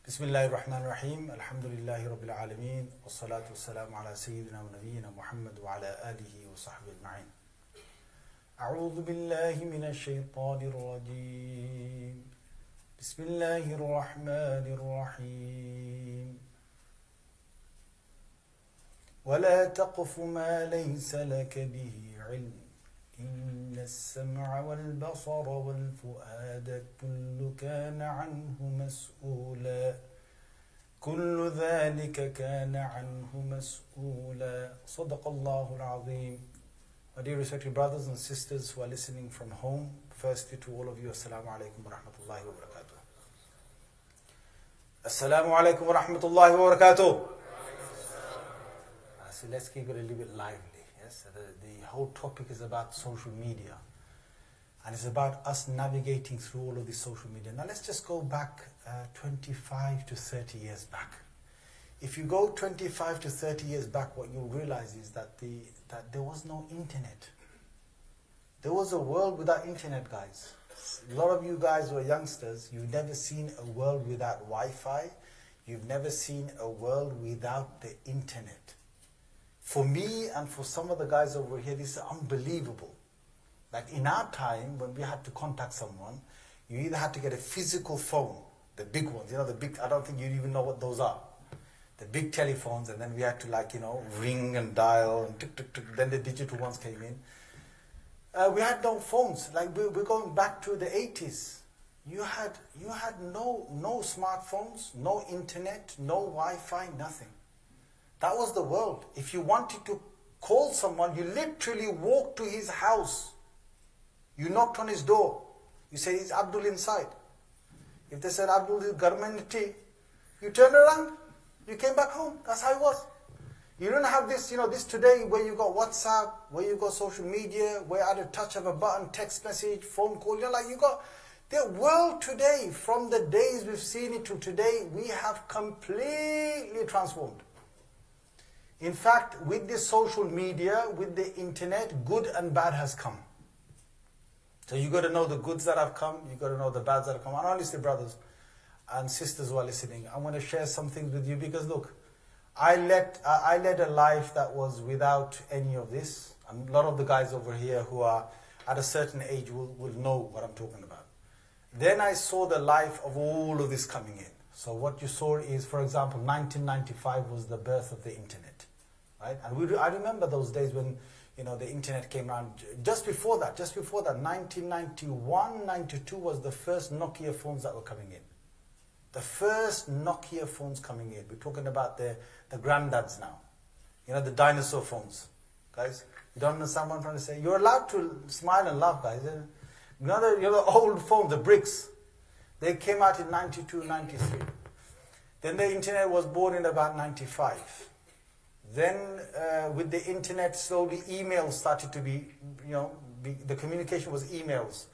Bismillahir Rahmanir Rahim. Alhamdulillahi Rabbil Alameen. Wassalatu wassalamu ala Sayyidina wa Nabiyyina Muhammad wa ala alihi wa sahbihi ajma'in. A'udhu billahi minash shaitanir rajeem. Bismillahir Rahmanir Rahim. ولا تقف ما ليس لك به علم إن السمع والبصر والفؤاد كل كان عنه مسؤولا كل ذلك كان عنه مسؤولا صدق الله العظيم. My dear respected brothers and sisters who are listening from home, firstly to all of you, Assalamu alaikum wa rahmatullahi wa barakatuh. Assalamu alaikum wa rahmatullahi wa barakatuh. So let's keep it a little bit lively. Yes, the whole topic is about social media, and it's about us navigating through all of this social media. Now let's just go back 25 to 30 years back. If you go 25 to 30 years back, what you'll realize is that there was no internet. There was a world without internet, guys. A lot of you guys who are youngsters, you've never seen a world without Wi-Fi. You've never seen a world without the internet. For me and for some of the guys over here, this is unbelievable. Like in our time, when we had to contact someone, you either had to get a physical phone, the big ones, the big, I don't think you even know what those are. The big telephones, and then we had to ring and dial, and tick, tick, tick, then the digital ones came in. We had no phones, we're going back to the 80s. You had no smartphones, no internet, no Wi-Fi, nothing. That was the world. If you wanted to call someone, you literally walked to his house. You knocked on his door. You said, "Is Abdul inside?" If they said, "Abdul is garmenty," you turned around. You came back home. That's how it was. You don't have this, this today where you got WhatsApp, where you got social media, where at a touch of a button, text message, phone call. You got the world today. From the days we've seen it to today, we have completely transformed. In fact, with the social media, with the internet, good and bad has come. So you got to know the goods that have come, you got to know the bads that have come. And honestly, brothers and sisters who are listening, I want to share some things with you because look, I led a life that was without any of this. And a lot of the guys over here who are at a certain age will know what I'm talking about. Then I saw the life of all of this coming in. So what you saw is, for example, 1995 was the birth of the internet. Right? And I remember those days when the internet came around. Just before that, 1991, 92 was the first Nokia phones that were coming in. The first Nokia phones coming in. We're talking about the granddads now. The dinosaur phones. Guys, you don't understand what I'm trying to say? You're allowed to smile and laugh, guys. The old phones, the bricks. They came out in 92, 93. Then the internet was born in about 95. Then with the internet, slowly emails started to be, the communication was emails.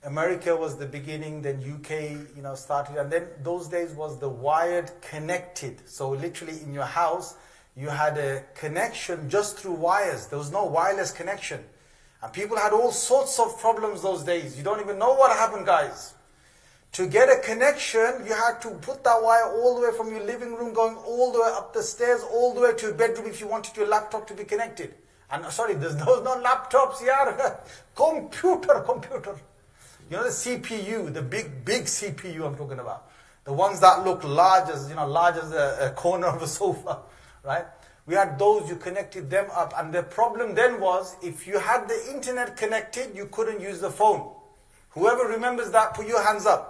America was the beginning, then UK, started. And then those days was the wired connected. So literally in your house, you had a connection just through wires. There was no wireless connection. And people had all sorts of problems those days. You don't even know what happened, guys. To get a connection, you had to put that wire all the way from your living room, going all the way up the stairs, all the way to your bedroom if you wanted your laptop to be connected. And sorry, there's no laptops here. Computer. The CPU, the big CPU I'm talking about. The ones that look large as a corner of a sofa, right? We had those, you connected them up. And the problem then was, if you had the internet connected, you couldn't use the phone. Whoever remembers that, put your hands up.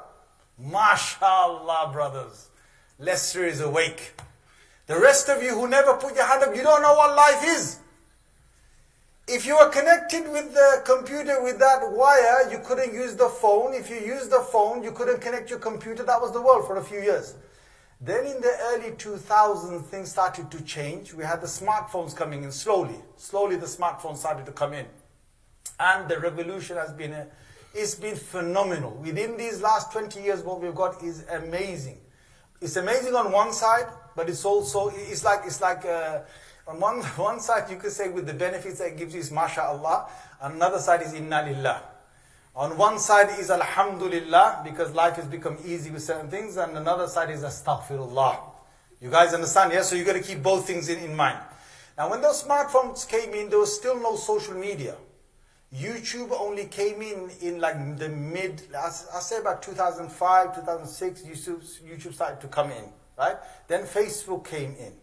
MashaAllah, brothers. Leicester is awake. The rest of you who never put your hand up, you don't know what life is. If you were connected with the computer with that wire, you couldn't use the phone. If you used the phone, you couldn't connect your computer. That was the world for a few years. Then in the early 2000s, things started to change. We had the smartphones coming in slowly. Slowly the smartphones started to come in. And the revolution has been it's been phenomenal. Within these last 20 years, what we've got is amazing. It's amazing on one side, but it's also, on one side you could say with the benefits that it gives you is mashallah, on another side is inna lillah. On one side is Alhamdulillah, because life has become easy with certain things, and another side is Astaghfirullah. You guys understand, yes? So you got to keep both things in mind. Now when those smartphones came in, there was still no social media. YouTube only came in like the mid, I say about 2005, 2006, YouTube started to come in, right? Then Facebook came in.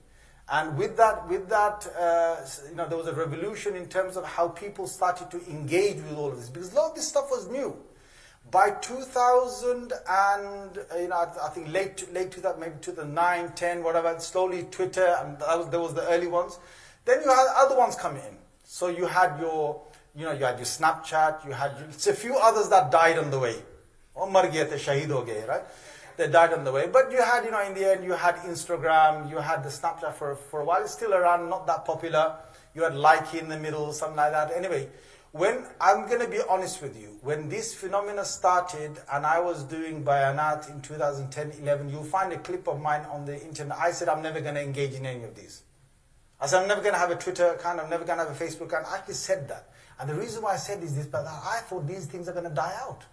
And with that, there was a revolution in terms of how people started to engage with all of this, because a lot of this stuff was new. By 2000 and I think late 2000, maybe 2009, 10, whatever, slowly Twitter, and there was the early ones. Then you had other ones coming in. So you had your Snapchat, you had a few others that died on the way. Right? They died on the way. But you had, in the end, you had Instagram, you had the Snapchat for a while. It's still around, not that popular. You had Like in the middle, something like that. Anyway, when I'm going to be honest with you, when this phenomena started and I was doing bayanat in 2010, 11, you'll find a clip of mine on the internet. I said I'm never going to engage in any of these. I said I'm never going to have a Twitter account, I'm never going to have a Facebook account. I actually said that. And the reason why I said is this, but I thought these things are going to die out.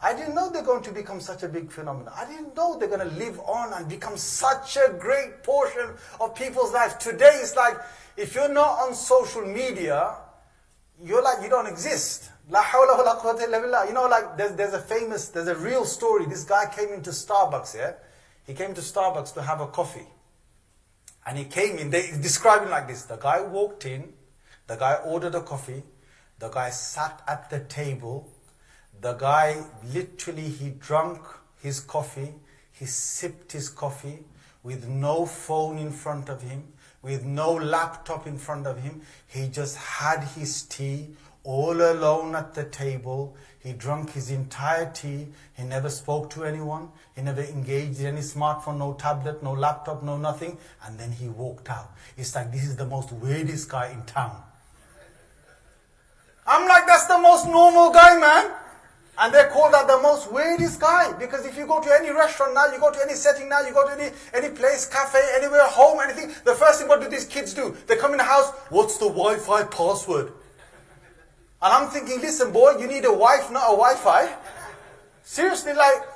I didn't know they're going to become such a big phenomenon. I didn't know they're going to live on and become such a great portion of people's lives. Today, it's like, if you're not on social media, you're like, you don't exist. La hawla wa la quwwata illa billah. Like, there's a real story. This guy came into Starbucks, yeah? He came to Starbucks to have a coffee. And he came in, they describe him like this. The guy walked in, the guy ordered a coffee, the guy sat at the table, the guy literally, he drank his coffee, he sipped his coffee with no phone in front of him, with no laptop in front of him. He just had his tea all alone at the table. He drank his entire tea. He never spoke to anyone. He never engaged in any smartphone, no tablet, no laptop, no nothing. And then he walked out. It's like, this is the most weirdest guy in town. I'm like, that's the most normal guy, man. And they call that the most weirdest guy. Because if you go to any restaurant now, you go to any setting now, you go to any place, cafe, anywhere, home, anything, the first thing, what do these kids do? They come in the house, what's the Wi-Fi password? And I'm thinking, listen boy, you need a wife, not a Wi-Fi. Seriously, like,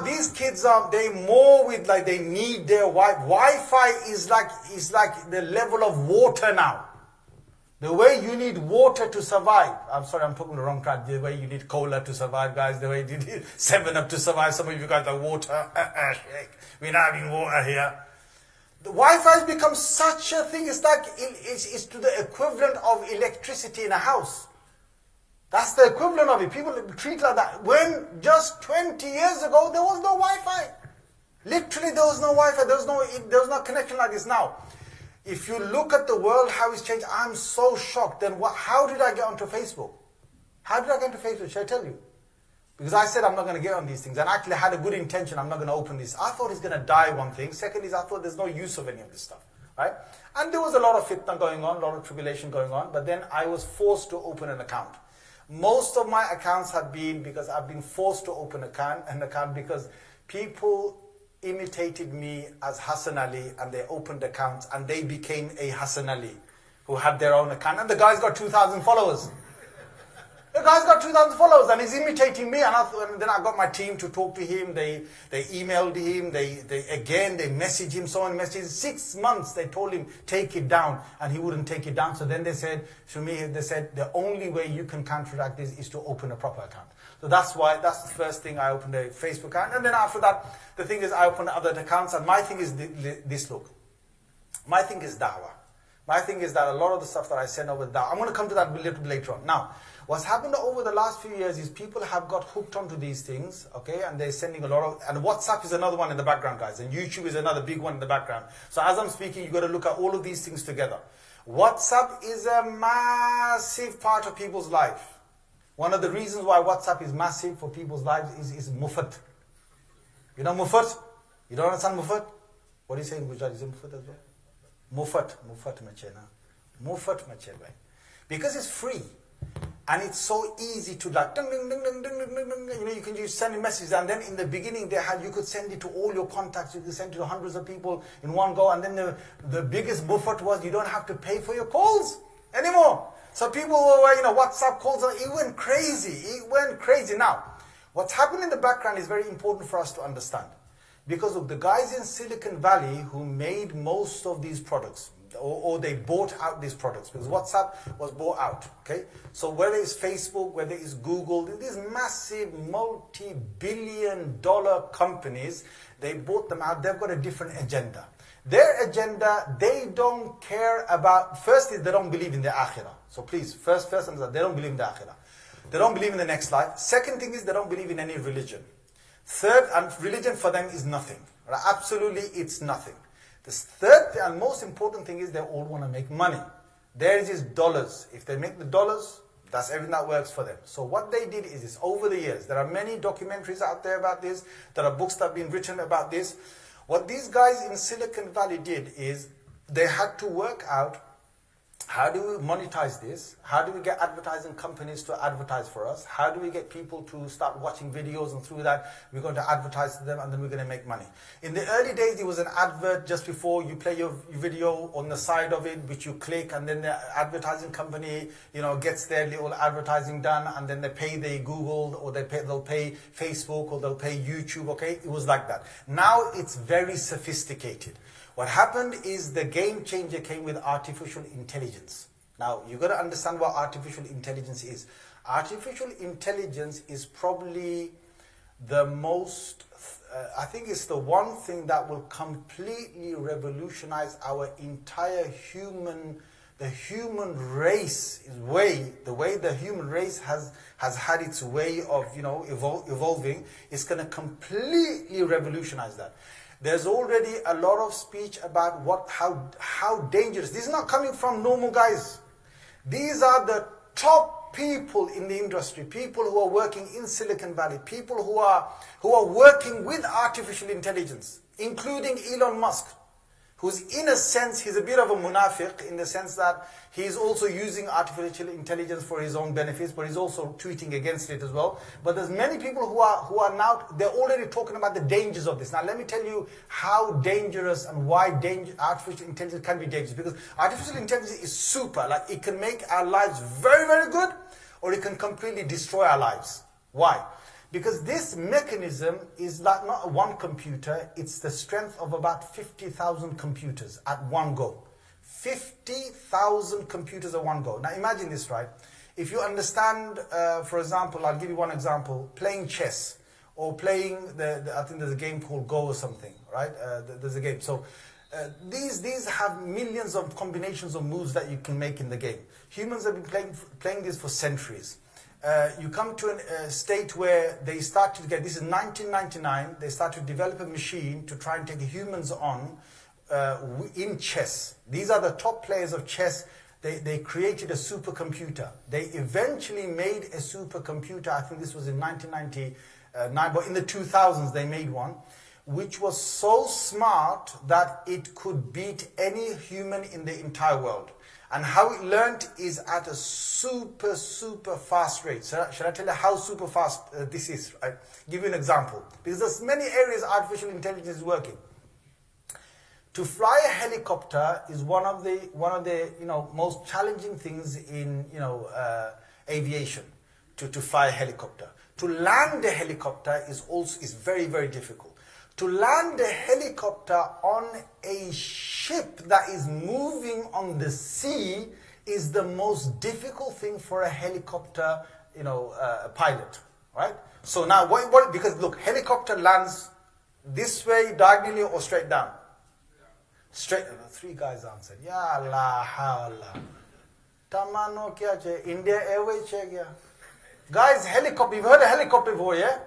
these kids are, they more with like, they need their Wi-Fi is like the level of water now. The way you need water to survive. I'm sorry, I'm talking the wrong track. The way you need cola to survive, guys. The way you need 7-Up to survive. Some of you guys are water. Shaykh, we're not having water here. The Wi-Fi has become such a thing. It's like, it's to the equivalent of electricity in a house. That's the equivalent of it. People treat it like that. When just 20 years ago, there was no Wi-Fi. Literally, there was no Wi-Fi. There was no connection like this now. If you look at the world, how it's changed, I'm so shocked. Then how did I get onto Facebook? How did I get onto Facebook? Should I tell you? Because I said I'm not going to get on these things. And I actually had a good intention. I'm not going to open this. I thought it's going to die, one thing. Second is I thought there's no use of any of this stuff. Right? And there was a lot of fitna going on, a lot of tribulation going on. But then I was forced to open an account. Most of my accounts have been because I've been forced to open an account because people imitated me as Hasan Ali and they opened accounts and they became a Hasan Ali who had their own account. And the guy's got 2,000 followers. The guy's got 2,000 followers and he's imitating me. And then I got my team to talk to him. They emailed him. They messaged him, so many messages. 6 months they told him, take it down. And he wouldn't take it down. So then they said to me, the only way you can counteract this is to open a proper account. So that's the first thing. I opened a Facebook account. And then after that, the thing is I opened other accounts. And my thing is this, look. My thing is da'wah. My thing is that a lot of the stuff that I send over da'wah, I'm going to come to that a little bit later on. Now, what's happened over the last few years is people have got hooked onto these things, okay? And they're sending a lot of, and WhatsApp is another one in the background, guys. And YouTube is another big one in the background. So as I'm speaking, you've got to look at all of these things together. WhatsApp is a massive part of people's life. One of the reasons why WhatsApp is massive for people's lives is mufat. You know mufat? You don't understand mufat? What do you say in Gujarati? Is it mufat as well? Mufat mache na. Mufat mache bhai. Because it's free. And it's so easy to like, ding, ding, ding, ding, ding, ding, ding, ding. You know, you can just send a message. And then in the beginning, you could send it to all your contacts. You could send it to hundreds of people in one go. And then the biggest buffet was you don't have to pay for your calls anymore. So people were, WhatsApp calls, it went crazy. It went crazy. Now, what's happening in the background is very important for us to understand. Because of the guys in Silicon Valley who made most of these products, or they bought out these products, because WhatsApp was bought out, okay? So whether it's Facebook, whether it's Google, these massive multi-billion-dollar companies, they bought them out. They've got a different agenda. Their agenda, they don't care about, first is they don't believe in the akhirah. So please, first understand, they don't believe in the akhirah. They don't believe in the next life. Second thing is they don't believe in any religion. Third, and religion for them is nothing. Right? Absolutely, it's nothing. The third and most important thing is they all want to make money. Theirs is dollars. If they make the dollars, that's everything that works for them. So what they did is this, over the years, there are many documentaries out there about this. There are books that have been written about this. What these guys in Silicon Valley did is they had to work out, how do we monetize this? How do we get advertising companies to advertise for us? How do we get people to start watching videos, and through that we're going to advertise to them, and then we're going to make money. In the early days, it was an advert just before you play your video on the side of it, which you click, and then the advertising company, gets their little advertising done, and then they pay the Google, or they'll pay Facebook, or they'll pay YouTube, okay? It was like that. Now it's very sophisticated. What happened is the game changer came with artificial intelligence. Now, you've got to understand what artificial intelligence is. Artificial intelligence is probably the most, I think it's the one thing that will completely revolutionize our entire the human race the way the human race has had its way of, evolving, is going to completely revolutionize that. There's already a lot of speech about how dangerous. This is not coming from normal guys. These are the top people in the industry, people who are working in Silicon Valley, people who are working with artificial intelligence, including Elon Musk, who's in a sense, he's a bit of a munafiq in the sense that he's also using artificial intelligence for his own benefits, but he's also tweeting against it as well. But there's many people who are now, they're already talking about the dangers of this. Now let me tell you how dangerous and why artificial intelligence can be dangerous. Because artificial intelligence is super, like it can make our lives very, very good, or it can completely destroy our lives. Why? Because this mechanism is like not one computer, it's the strength of about 50,000 computers at one go. 50,000 computers at one go. Now imagine this, right? If you understand, for example, I'll give you one example, playing chess, or playing, I think there's a game called Go or something, right? There's a game. So these have millions of combinations of moves that you can make in the game. Humans have been playing this for centuries. You come to a state where they start to get, this is 1999, they start to develop a machine to try and take humans on in chess. These are the top players of chess. They created a supercomputer. They eventually made a supercomputer, I think this was in 1999, but in the 2000s they made one, which was so smart that it could beat any human in the entire world. And how it learned is at a super, super fast rate. So should I tell you how super fast this is? Right? Give you an example. Because there's many areas artificial intelligence is working. To fly a helicopter is one of the most challenging things in aviation. To fly a helicopter. To land a helicopter is very, very difficult. To land a helicopter on a ship that is moving on the sea is the most difficult thing for a helicopter, pilot, right? So now, because look, helicopter lands this way, diagonally, or straight down? Straight. Three guys answered. Ya Allah, Allah. Tamano kya che? India Airways che kya? Guys, helicopter. You've heard of helicopter before, yeah?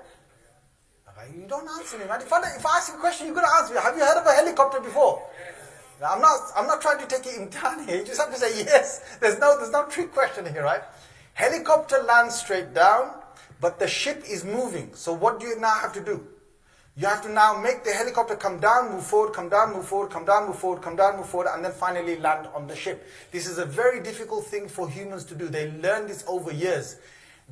You don't answer me, man. If I ask you a question, you've got to answer me. Have you heard of a helicopter before? Yes. I'm not trying to take it in turn here. You just have to say yes. There's no trick question here, right? Helicopter lands straight down, but the ship is moving. So what do you now have to do? You have to now make the helicopter come down, move forward, come down, move forward, come down, move forward, come down, move forward, and then finally land on the ship. This is a very difficult thing for humans to do. They learn this over years.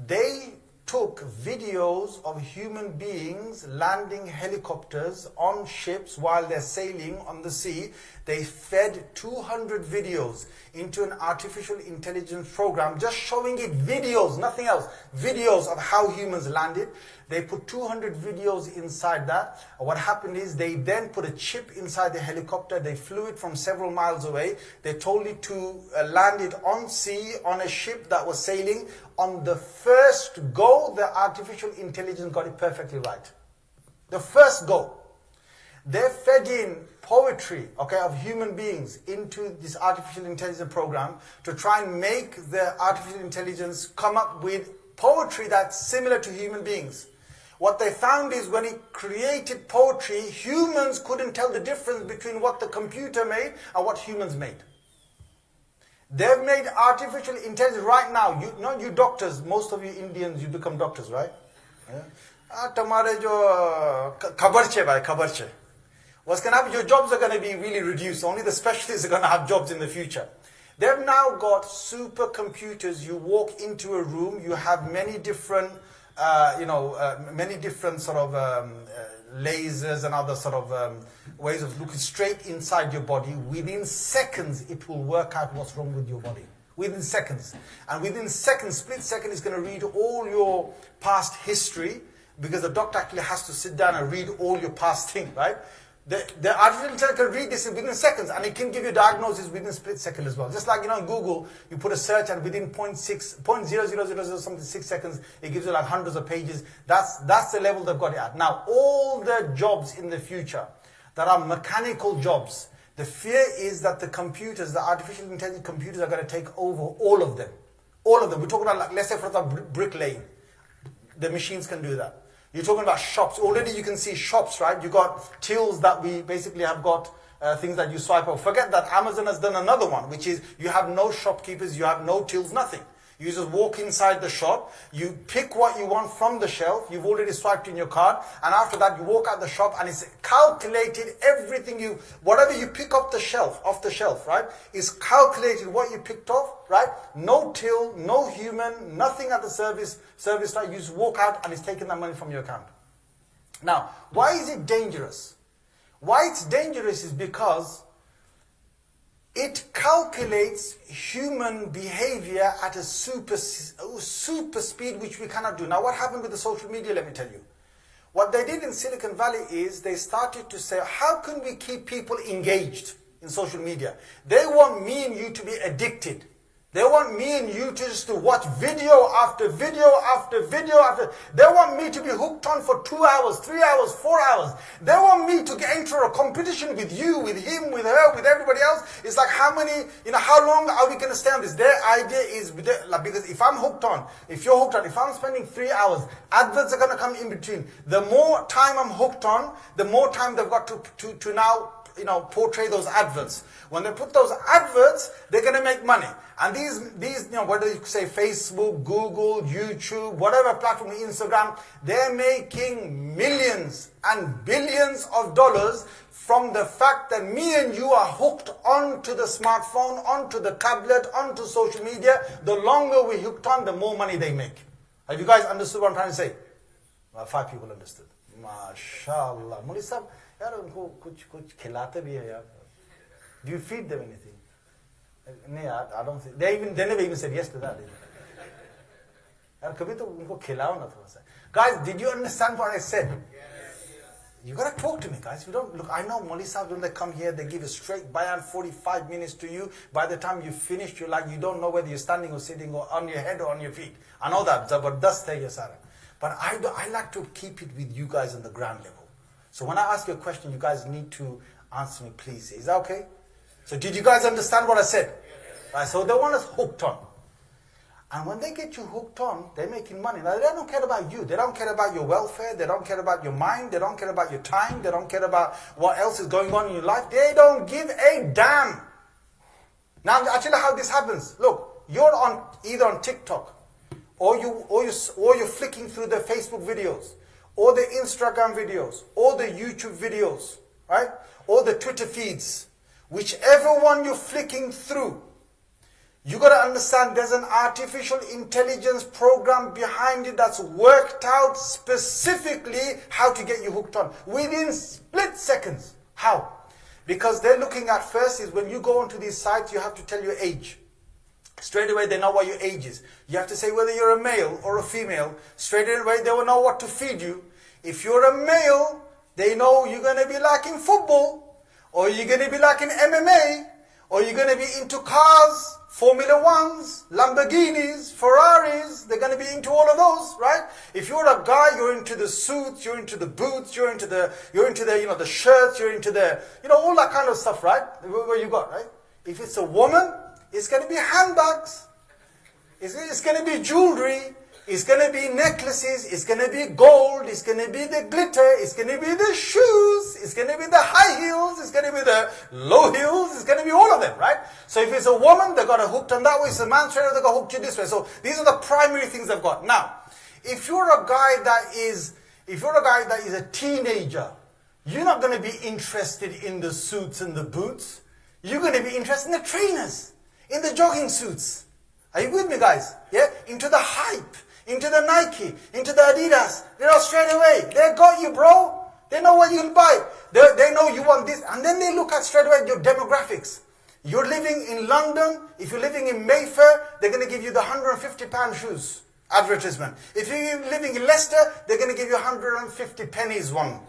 They took videos of human beings landing helicopters on ships while they're sailing on the sea. They fed 200 videos into an artificial intelligence program, just showing it videos, nothing else, videos of how humans landed. They put 200 videos inside that. What happened is they then put a chip inside the helicopter. They flew it from several miles away. They told it to land it on sea on a ship that was sailing. On the first go, the artificial intelligence got it perfectly right. The first go. They fed in poetry, okay, of human beings into this artificial intelligence program to try and make the artificial intelligence come up with poetry that's similar to human beings. What they found is when it created poetry, humans couldn't tell the difference between what the computer made and what humans made. They've made artificial intelligence right now. You know, you doctors, most of you Indians, you become doctors, right? Tomorrow, what's going to happen? Your jobs are going to be really reduced. Only the specialists are going to have jobs in the future. They've now got supercomputers. You walk into a room, you have many different, many different sort of lasers and other sort of ways of looking straight inside your body. Within seconds, it will work out what's wrong with your body. Within seconds. And within seconds, split second, it's going to read all your past history, because the doctor actually has to sit down and read all your past things, right? The artificial intelligence can read this within seconds, and it can give you diagnosis within a split second as well. Just like, in Google, you put a search and within 0.0000 something 6 seconds, it gives you like hundreds of pages. That's the level they've got it at. Now, all the jobs in the future that are mechanical jobs, the fear is that the computers, the artificial intelligence computers, are going to take over all of them. All of them. We're talking about, like, let's say, for example, bricklaying. The machines can do that. You're talking about shops. Already you can see shops, right? You got tills that we basically have got things that you swipe over. Forget that. Amazon has done another one, which is you have no shopkeepers, you have no tills, nothing. You just walk inside the shop, you pick what you want from the shelf, you've already swiped in your card, and after that you walk out the shop and it's calculated everything whatever you pick off the shelf, right? Is calculated what you picked off, right? No till, no human, nothing at the service side. You just walk out and it's taking that money from your account. Now, why is it dangerous? Why it's dangerous is because it calculates human behavior at a super speed, which we cannot do. Now, what happened with the social media, let me tell you. What they did in Silicon Valley is they started to say, how can we keep people engaged in social media? They want me and you to be addicted. They want me and you to just to watch video after video after video after. They want me to be hooked on for 2 hours, 3 hours, 4 hours. They want me to get into a competition with you, with him, with her, with everybody else. It's like how long are we going to stay on this? Their idea is, because if I'm hooked on, if you're hooked on, if I'm spending 3 hours, adverts are going to come in between. The more time I'm hooked on, the more time they've got to now portray those adverts. When they put those adverts, they're going to make money. And these, whether you say Facebook, Google, YouTube, whatever platform, Instagram, they're making millions and billions of dollars from the fact that me and you are hooked onto the smartphone, onto the tablet, onto social media. The longer we're hooked on, the more money they make. Have you guys understood what I'm trying to say? Well, 5 people understood. MashaAllah. Muli sahab, yaar unko kuch khilate bhi hai yaar. Do you feed them anything? No, I don't think. They never even said yes to that. Kabhi to unko khilao na thoda sa. Guys, did you understand what I said? Yes. You gotta talk to me, guys. If you don't, look, I know Moli Sahib, when they come here, they give a straight bayan, 45 minutes to you. By the time you finished, you're like, you don't know whether you're standing or sitting or on your head or on your feet. I know that, zabardast hai ye sara. But I like to keep it with you guys on the ground level. So when I ask you a question, you guys need to answer me, please. Is that okay? So did you guys understand what I said? Yes. Right, so they want us hooked on. And when they get you hooked on, they're making money. Now, they don't care about you. They don't care about your welfare. They don't care about your mind. They don't care about your time. They don't care about what else is going on in your life. They don't give a damn. Now, I'll tell you how this happens. Look, you're either on TikTok, or you're flicking through the Facebook videos, or the Instagram videos, or the YouTube videos, right? Or the Twitter feeds. Whichever one you're flicking through, You got to understand there's an artificial intelligence program behind it that's worked out specifically how to get you hooked on within split seconds. How? Because they're looking at first is when you go onto these sites, you have to tell your age. Straight away they know what your age is. You have to say whether you're a male or a female. Straight away they will know what to feed you. If you're a male, they know you're going to be liking football, or you're going to be liking MMA, or you're going to be into cars, Formula Ones, Lamborghinis, Ferraris. They're going to be into all of those, right? If you're a guy, you're into the suits, you're into the boots, you're into the the shirts, you're into the all that kind of stuff, right? What you got, right? If it's a woman, it's going to be handbags. It's going to be jewelry. It's going to be necklaces, it's going to be gold, it's going to be the glitter, it's going to be the shoes, it's going to be the high heels, it's going to be the low heels, it's going to be all of them, right? So if it's a woman, they got a hooked on that way. If it's a man, straight away they got hooked you this way. So these are the primary things they've got. Now, if you're a guy that is a teenager, you're not going to be interested in the suits and the boots. You're going to be interested in the trainers, in the jogging suits. Are you with me, guys? Yeah? Into the hype. Into the Nike, into the Adidas. Straight away. They got you, bro. They know what you can buy. They know you want this. And then they look at straight away your demographics. You're living in London. If you're living in Mayfair, they're going to give you the £150 shoes advertisement. If you're living in Leicester, they're going to give you 150 pennies one.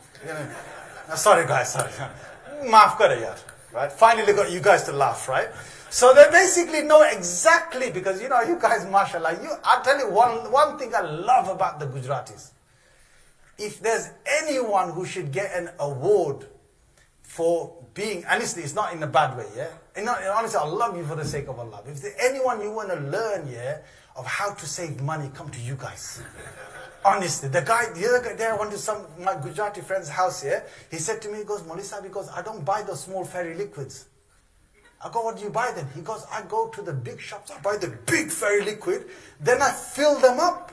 Sorry, guys. Sorry. Maaf kare yaar. Right? Finally got you guys to laugh, right? So they basically know exactly, because you guys, mashallah, I'll tell you one thing I love about the Gujaratis. If there's anyone who should get an award for being, honestly, it's not in a bad way, yeah? And honestly, I love you for the sake of Allah. If there's anyone you want to learn, yeah, of how to save money, come to you guys. Honestly, the other day I went to my Gujarati friend's house, yeah? He said to me, he goes, Molisa, because I don't buy those small fairy liquids. I go, what do you buy then? He goes, I go to the big shops, I buy the big fairy liquid, then I fill them up.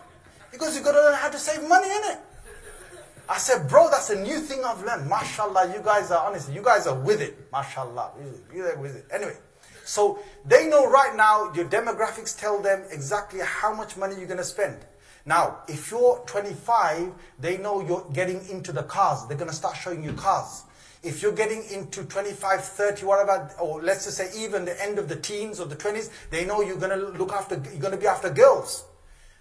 He goes, you got to learn how to save money, innit? I said, bro, that's a new thing I've learned. MashaAllah, you guys are, honestly, you guys are with it. MashaAllah, you're with it. Anyway, so they know right now, your demographics tell them exactly how much money you're going to spend. Now, if you're 25, they know you're getting into the cars. They're going to start showing you cars. If you're getting into 25, 30, whatever, or let's just say even the end of the teens or the 20s, they know you're going to be after girls.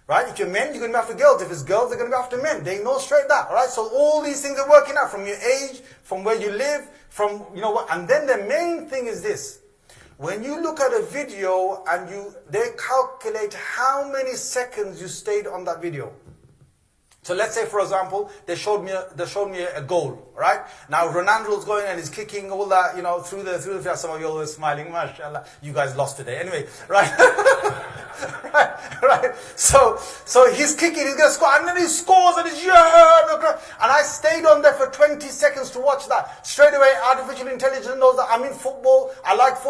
Right? If you're men, you're going to be after girls. If it's girls, they're going to be after men. They know straight that. Alright? So all these things are working out from your age, from where you live, from, what. And then the main thing is this. When you look at a video and they calculate how many seconds you stayed on that video. So let's say, for example, they showed me a goal, right? Now Ronaldo's going and he's kicking all that, through the field. Some of you always smiling, mashallah. You guys lost today, anyway, right? right. So he's kicking, he's gonna score, and then he scores, and and I stayed on there for 20 seconds to watch that. Straight away, artificial intelligence knows that I'm in football. I like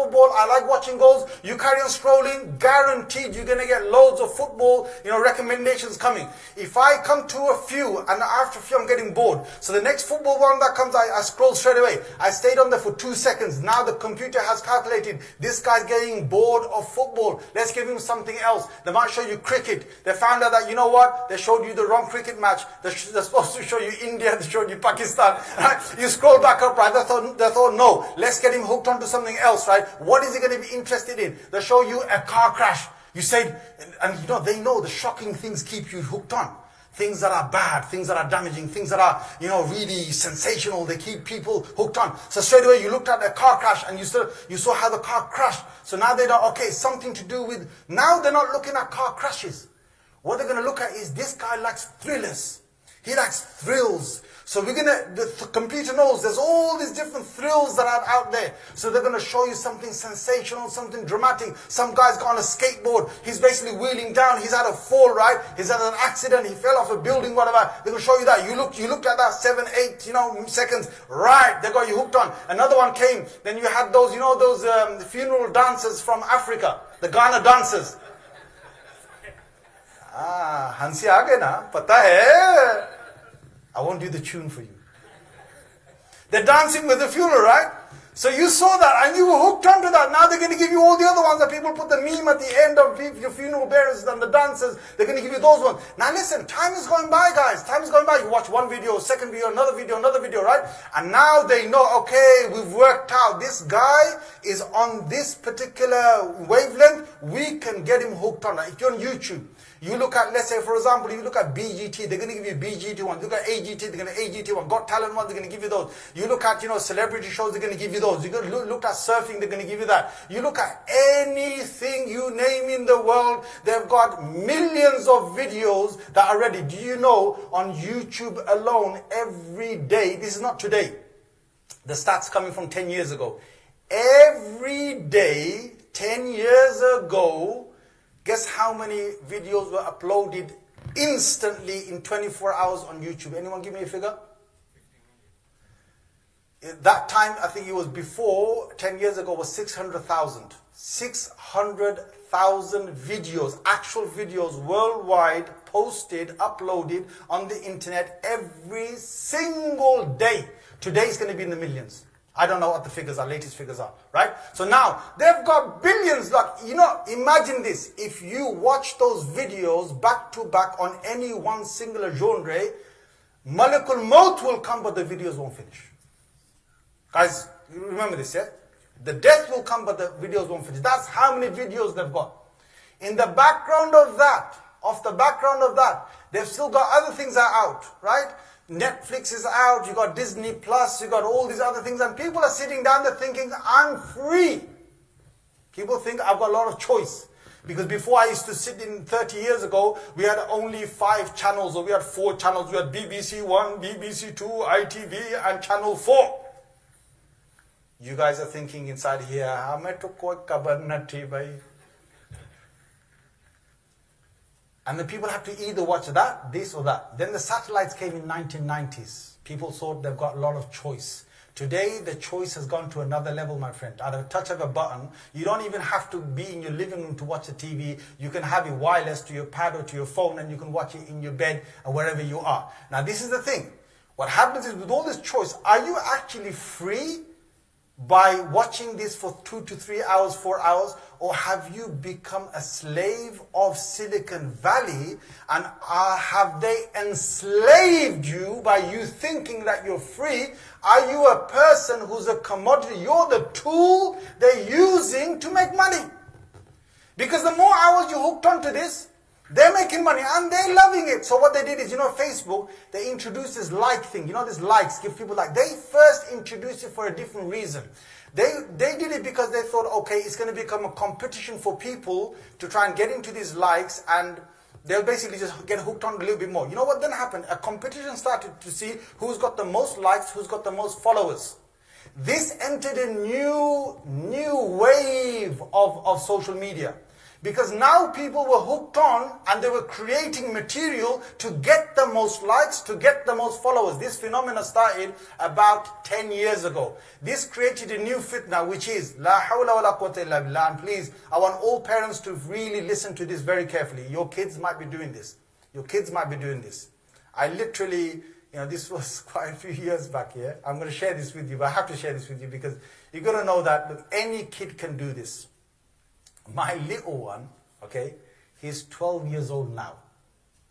watching goals. You carry on scrolling, guaranteed you're gonna get loads of football, recommendations coming. If I come to a few, and after a few I'm getting bored. So the next football one that comes, I scroll straight away. I stayed on there for 2 seconds. Now the computer has calculated, this guy's getting bored of football. Let's give him something else. They might show you cricket. They found out that, they showed you the wrong cricket match. They're supposed to show you India, they showed you Pakistan. Right? You scroll back up, right? They thought, no, let's get him hooked onto something else, right? What is he going to be interested in? They show you a car crash. You said, and they know the shocking things keep you hooked on. Things that are bad, things that are damaging, things that are, really sensational, they keep people hooked on. So straight away you looked at a car crash and you saw how the car crashed. So now they know, okay, something to do with, now they're not looking at car crashes. What they're going to look at is, this guy likes thrillers. He likes thrills. So the computer knows there's all these different thrills that are out there. So they're going to show you something sensational, something dramatic. Some guy's got on a skateboard. He's basically wheeling down. He's had a fall, right? He's had an accident. He fell off a building, whatever. They're going to show you that. You looked at that 7, 8, seconds. Right. They got you hooked on. Another one came. Then you had those, those funeral dancers from Africa. The Ghana dancers. Hansi aage na. Pata hai. I won't do the tune for you. They're dancing with the funeral, right? So you saw that and you were hooked onto that. Now they're going to give you all the other ones that people put the meme at the end of your funeral bearers and the dancers. They're going to give you those ones. Now listen, time is going by, guys. Time is going by. You watch one video, second video, another video, right? And now they know, okay, we've worked out this guy is on this particular wavelength. We can get him hooked on. If you're on YouTube, you look at, let's say, for example, you look at BGT, they're going to give you BGT one. Look at AGT, they're going to AGT one. Got Talent one, they're going to give you those. You look at, celebrity shows, they're going to give you those. You look at surfing, they're going to give you that. You look at anything you name in the world, they've got millions of videos that are ready. Do you know, on YouTube alone, every day, this is not today, the stats coming from 10 years ago. Every day, 10 years ago, guess how many videos were uploaded instantly in 24 hours on YouTube? Anyone give me a figure? At that time, I think it was before, 10 years ago, was 600,000. 600,000 videos, actual videos worldwide, posted, uploaded on the internet every single day. Today is going to be in the millions. I don't know what the figures are, latest figures are, right? So now, they've got billions. Like, imagine this. If you watch those videos back to back on any one singular genre, Malakul Maut will come, but the videos won't finish. Guys, you remember this, yeah? The death will come, but the videos won't finish. That's how many videos they've got. In the background of that, they've still got other things that are out, right? Netflix is out, you got Disney Plus, you got all these other things, and people are sitting down there thinking, I'm free. People think I've got a lot of choice. Because before I used to sit in 30 years ago, we had only 5 channels, or we had 4 channels. We had BBC 1, BBC 2, ITV, and Channel 4. You guys are thinking inside here, and the people have to either watch that, this or that. Then the satellites came in 1990s. People thought they've got a lot of choice. Today, the choice has gone to another level, my friend. At a touch of a button, you don't even have to be in your living room to watch a TV. You can have it wireless to your pad or to your phone, and you can watch it in your bed or wherever you are. Now, this is the thing. What happens is, with all this choice, are you actually free by watching this for 2 to 3 hours, 4 hours, or have you become a slave of Silicon Valley, and have they enslaved you by you thinking that you're free? Are you a person who's a commodity? You're the tool they're using to make money. Because the more hours you hooked onto this, they're making money and they're loving it. So what they did is, Facebook, they introduced this like thing. This likes, give people like. They first introduced it for a different reason. They did it because they thought, okay, it's going to become a competition for people to try and get into these likes, and they'll basically just get hooked on a little bit more. You know what then happened? A competition started to see who's got the most likes, who's got the most followers. This entered a new wave of social media. Because now people were hooked on and they were creating material to get the most likes, to get the most followers. This phenomenon started about 10 years ago. This created a new fitna, which is La hawla wa la quwwata illa billah. And please, I want all parents to really listen to this very carefully. Your kids might be doing this. Your kids might be doing this. I literally, this was quite a few years back here. I'm going to share this with you, but I have to share this with you because you've got to know that, look, any kid can do this. My little one, okay, he's 12 years old now.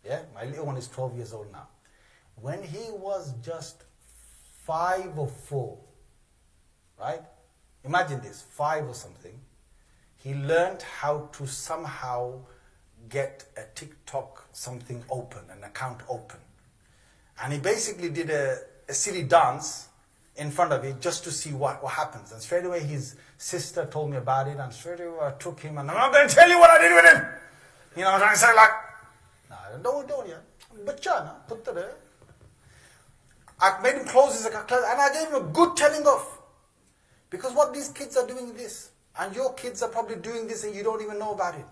Yeah, my little one is 12 years old now. When he was just 5 or 4, right? Imagine this, 5 or something. He learned how to somehow get a TikTok something open, an account open. And he basically did a silly dance in front of it just to see what happens. And straight away his sister told me about it, and straight away I took him, and I'm not going to tell you what I did with him. I'm trying to say like, no, don't yeah. Bachana, put that there. I made him close his account, and I gave him a good telling off. Because what these kids are doing this, and your kids are probably doing this and you don't even know about it.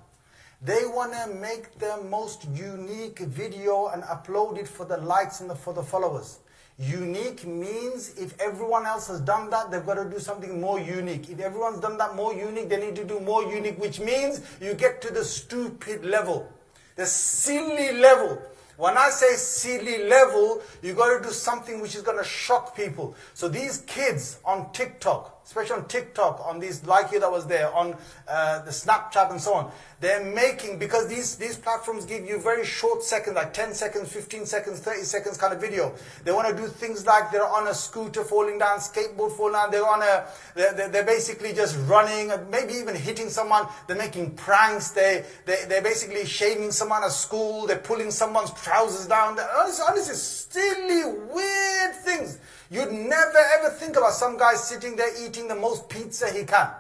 They want to make the most unique video and upload it for the likes and for the followers. Unique means if everyone else has done that, they've got to do something more unique. If everyone's done that more unique, they need to do more unique, which means you get to the stupid level, the silly level. When I say silly level, you got to do something which is going to shock people. So these kids on TikTok, especially on TikTok, on these like you that was there, on the Snapchat and so on. They're making, because these platforms give you very short seconds, like 10 seconds, 15 seconds, 30 seconds kind of video. They want to do things like they're on a scooter falling down, skateboard falling down, they're basically just running, maybe even hitting someone, they're making pranks, they're basically shaming someone at school, they're pulling someone's trousers down. Honestly, silly, weird things. You'd never ever think about some guy sitting there eating the most pizza he can.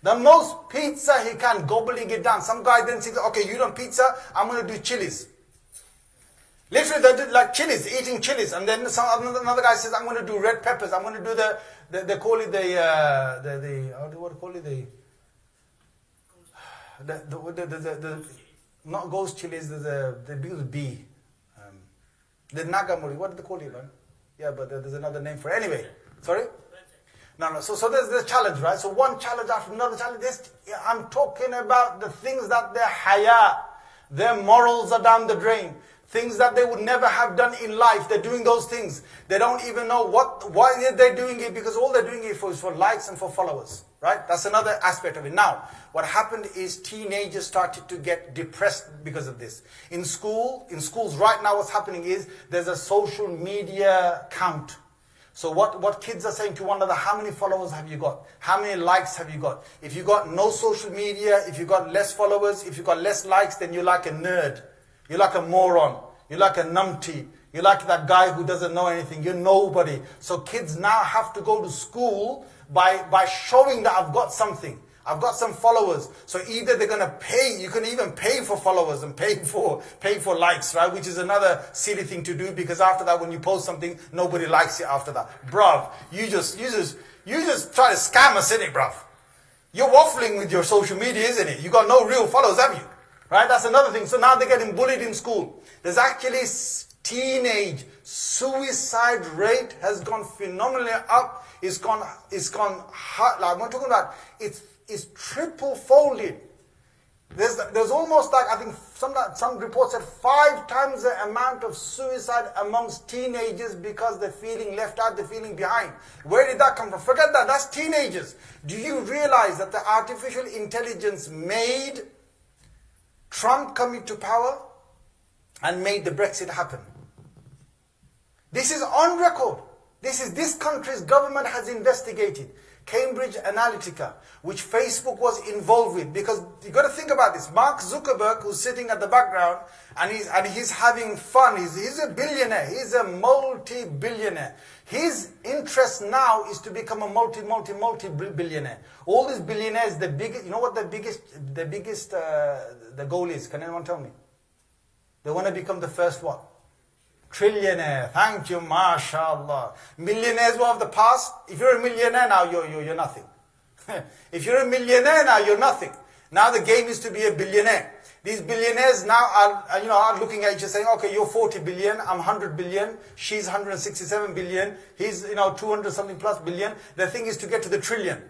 The most pizza he can, gobbling it down. Some guy then thinks, okay, you don't pizza, I'm going to do chilies. Literally, they do like chilies, eating chilies. And then another guy says, I'm going to do red peppers. I'm going to do they call it how do you call it? The not ghost chilies, the big B. The Nagamori, what do they call it, man? Yeah, but there's another name for it. Anyway, sorry? No. So there's the challenge, right? So one challenge after another challenge. I'm talking about the things that their haya, their morals are down the drain. Things that they would never have done in life. They're doing those things. They don't even know why they're doing it, because all they're doing it is for likes and for followers, right? That's another aspect of it. Now, what happened is teenagers started to get depressed because of this. In schools right now what's happening is there's a social media count. So what kids are saying to one another, how many followers have you got? How many likes have you got? If you got no social media, if you got less followers, if you got less likes, then you're like a nerd. You're like a moron. You're like a numpty. You're like that guy who doesn't know anything. You're nobody. So kids now have to go to school by showing that I've got something. I've got some followers. So either they're going to pay, you can even pay for followers and pay for likes, right? Which is another silly thing to do, because after that when you post something, nobody likes it after that. Bruv, you just try to scam us, innit, bruv? You're waffling with your social media, isn't it? You got no real followers, have you? Right? That's another thing. So now they're getting bullied in school. There's actually teenage suicide rate has gone phenomenally up. It's gone high. Like I'm talking about, it's triple folded. There's almost like, I think some reports said 5 times the amount of suicide amongst teenagers because they're feeling left out, they're feeling behind. Where did that come from? Forget that, that's teenagers. Do you realize that the artificial intelligence made Trump come into power and made the Brexit happen? This is on record. This country's government has investigated. Cambridge Analytica, which Facebook was involved with, because you got to think about this. Mark Zuckerberg, who's sitting at the background, and he's having fun. He's a billionaire. He's a multi-billionaire. His interest now is to become a multi-billionaire. All these billionaires, you know what the biggest goal is? Can anyone tell me? They want to become the first what? Trillionaire. Thank you, mashallah. Millionaires were of the past. If you're a millionaire now, you're nothing. If you're a millionaire now, you're nothing. Now the game is to be a billionaire. These billionaires now are looking at each other saying, okay, you're 40 billion, I'm 100 billion, she's 167 billion, he's 200 something plus billion. The thing is to get to the trillion,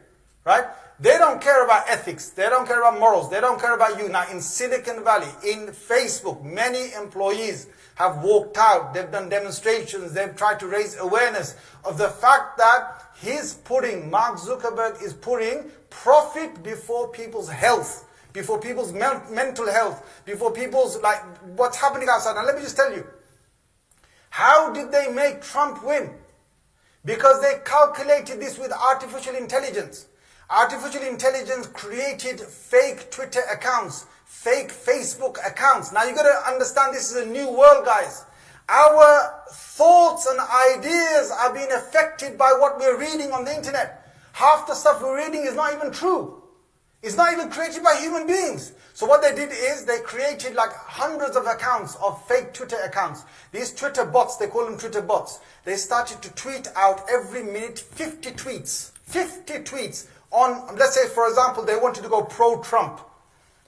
right? They don't care about ethics. They don't care about morals. They don't care about you. Now in Silicon Valley, in Facebook, many employees have walked out. They've done demonstrations. They've tried to raise awareness of the fact that Mark Zuckerberg is putting profit before people's health, before people's mental health, before people's, like, what's happening outside. Now let me just tell you, how did they make Trump win? Because they calculated this with artificial intelligence. Artificial intelligence created fake Twitter accounts, fake Facebook accounts. Now you got to understand, this is a new world, guys. Our thoughts and ideas are being affected by what we're reading on the internet. Half the stuff we're reading is not even true. It's not even created by human beings. So what they did is they created like hundreds of accounts of fake Twitter accounts. These Twitter bots, they call them Twitter bots. They started to tweet out every minute 50 tweets. 50 tweets on, let's say for example, they wanted to go pro-Trump.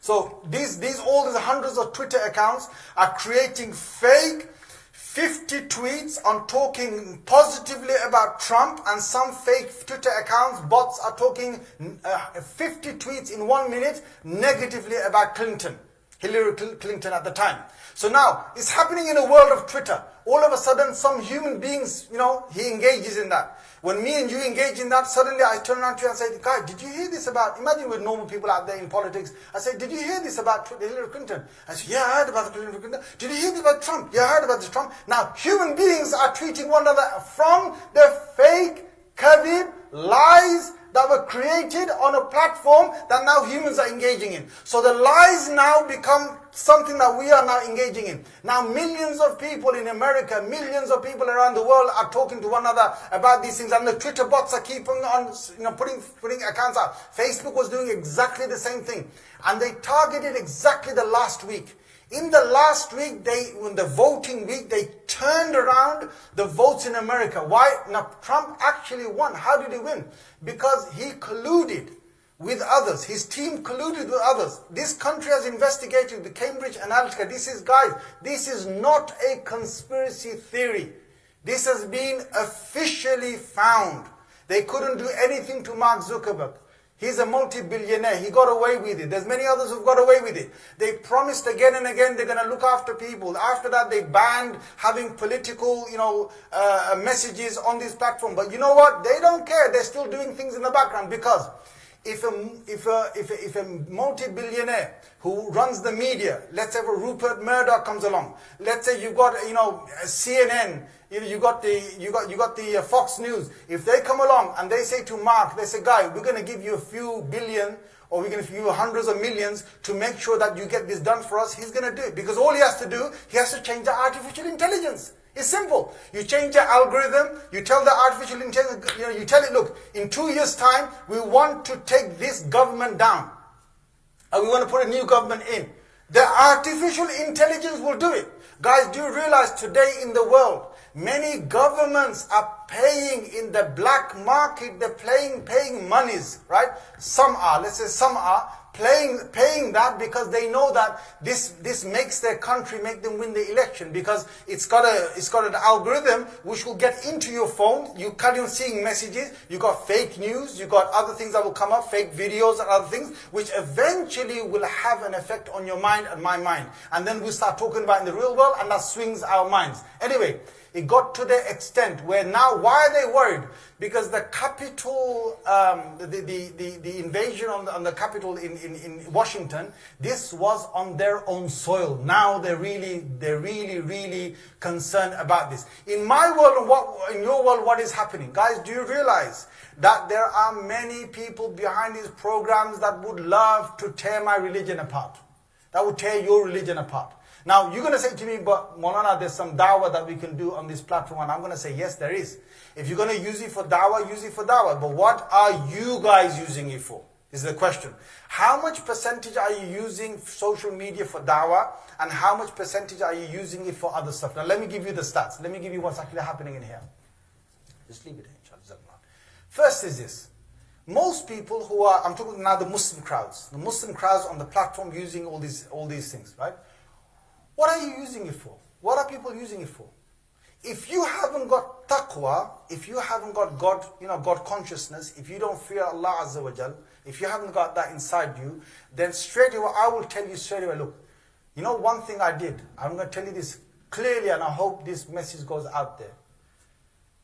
So these hundreds of Twitter accounts are creating fake 50 tweets on talking positively about Trump, and some fake Twitter accounts, bots, are talking 50 tweets in 1 minute negatively about Clinton. Hillary Clinton at the time. So now, it's happening in a world of Twitter. All of a sudden, some human beings, he engages in that. When me and you engage in that, suddenly I turn around to you and say, guy, did you hear this about, imagine with normal people out there in politics, I say, did you hear this about Hillary Clinton? I say, yeah, I heard about Hillary Clinton. Did you hear this about Trump? Yeah, I heard about Trump. Now, human beings are tweeting one another from the fake, kadhib, lies, that were created on a platform that now humans are engaging in. So the lies now become something that we are now engaging in. Now millions of people in America, millions of people around the world are talking to one another about these things, and the Twitter bots are keeping on putting accounts out. Facebook was doing exactly the same thing, and they targeted exactly the last week. In the last week, in the voting week, they turned around the votes in America. Why? Now, Trump actually won. How did he win? Because he colluded with others. His team colluded with others. This country has investigated the Cambridge Analytica. This is not a conspiracy theory. This has been officially found. They couldn't do anything to Mark Zuckerberg. He's a multi-billionaire. He got away with it. There's many others who've got away with it. They promised again and again they're going to look after people. After that, they banned having political, messages on this platform. But you know what? They don't care. They're still doing things in the background, because if a multi-billionaire who runs the media, let's say Rupert Murdoch comes along, let's say you've got CNN, you got the Fox News. If they come along and they say to Mark, they say, guy, we're going to give you a few billion, or we're going to give you hundreds of millions to make sure that you get this done for us, he's going to do it. Because all he has to do, he has to change the artificial intelligence. It's simple. You change the algorithm, you tell the artificial intelligence, you tell it, look, in 2 years' time, we want to take this government down. And we want to put a new government in. The artificial intelligence will do it. Guys, do you realize today in the world, many governments are paying in the black market, they're paying monies, right? Some are paying that because they know that this makes their country, make them win the election, because it's got an algorithm which will get into your phone. You carry on seeing messages, you got fake news, you got other things that will come up, fake videos and other things, which eventually will have an effect on your mind and my mind. And then we start talking about in the real world, and that swings our minds. Anyway, it got to the extent where now, why are they worried? Because the Capitol, the invasion on the Capitol in Washington, this was on their own soil. Now they're really concerned about this. In my world, in your world, what is happening? Guys, do you realize that there are many people behind these programs that would love to tear my religion apart? That would tear your religion apart. Now, you're going to say to me, but Maulana, there's some dawah that we can do on this platform. And I'm going to say, yes, there is. If you're going to use it for dawah, use it for dawah. But what are you guys using it for? Is the question. How much percentage are you using social media for dawah? And how much percentage are you using it for other stuff? Now, let me give you the stats. Let me give you what's actually happening in here. Just leave it here, inshallah. First is this. Most people who are, I'm talking now the Muslim crowds. The Muslim crowds on the platform using all these things, right? What are you using it for? What are people using it for? If you haven't got taqwa, if you haven't got God, God consciousness, if you don't fear Allah Azza wa Jal, if you haven't got that inside you, then straight away, I will tell you straight away, look, one thing I did, I'm going to tell you this clearly, and I hope this message goes out there.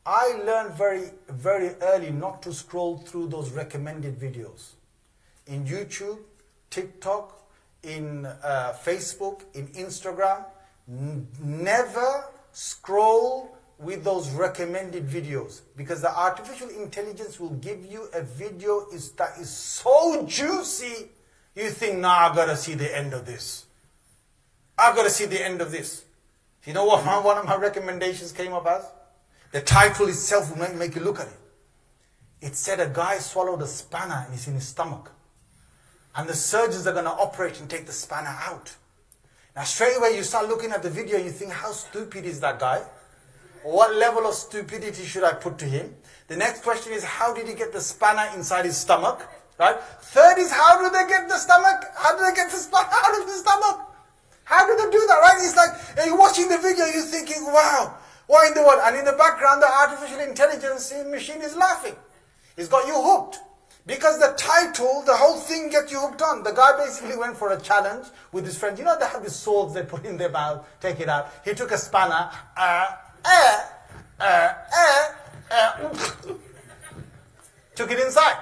I learned very, very early not to scroll through those recommended videos. In YouTube, TikTok, in Facebook, in Instagram, never scroll with those recommended videos, because the artificial intelligence will give you a video that is so juicy, you think, nah, I gotta see the end of this. I gotta see the end of this. You know what one of my recommendations came up as? The title itself will make you look at it. It said a guy swallowed a spanner and it's in his stomach. And the surgeons are going to operate and take the spanner out. Now straight away you start looking at the video and you think, how stupid is that guy? What level of stupidity should I put to him? The next question is, how did he get the spanner inside his stomach? Right? Third is, how do they get the stomach? How do they get the spanner out of the stomach? How do they do that? Right? It's like you're watching the video, you're thinking, wow, what in the world? And in the background, the artificial intelligence machine is laughing. It's got you hooked. Because the title, the whole thing gets you hooked on. The guy basically went for a challenge with his friends. You know they have these swords they put in their mouth, take it out. He took a spanner, took it inside.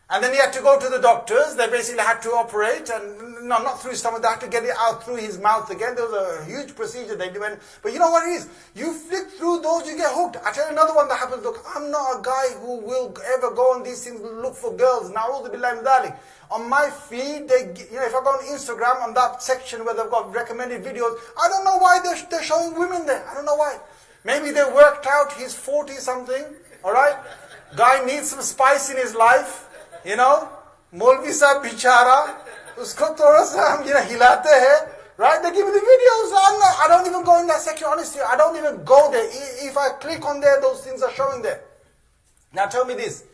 And then he had to go to the doctors. They basically had to operate, and no, not through his stomach. They had to get it out through his mouth again. There was a huge procedure they did. But you know what it is? You flick through those, you get hooked. I tell you another one that happens. Look, I'm not a guy who will ever go on these things, look for girls. Na'udhu billahi min dhalik. On my feed, if I go on Instagram, on that section where they've got recommended videos, I don't know why they're showing women there. I don't know why. Maybe they worked out, he's 40-something, all right? Guy needs some spice in his life. You know, Molvi Sahib Bichara, usko thoda sa hum hilate hai, right? They give me the videos. I don't even go in that section, honestly. I don't even go there. If I click on there, those things are showing there. Now tell me this.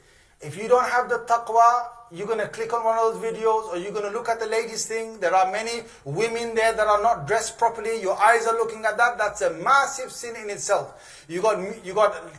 If you don't have the taqwa, you're going to click on one of those videos, or you're going to look at the ladies thing. There are many women there that are not dressed properly. Your eyes are looking at that. That's a massive sin in itself. You got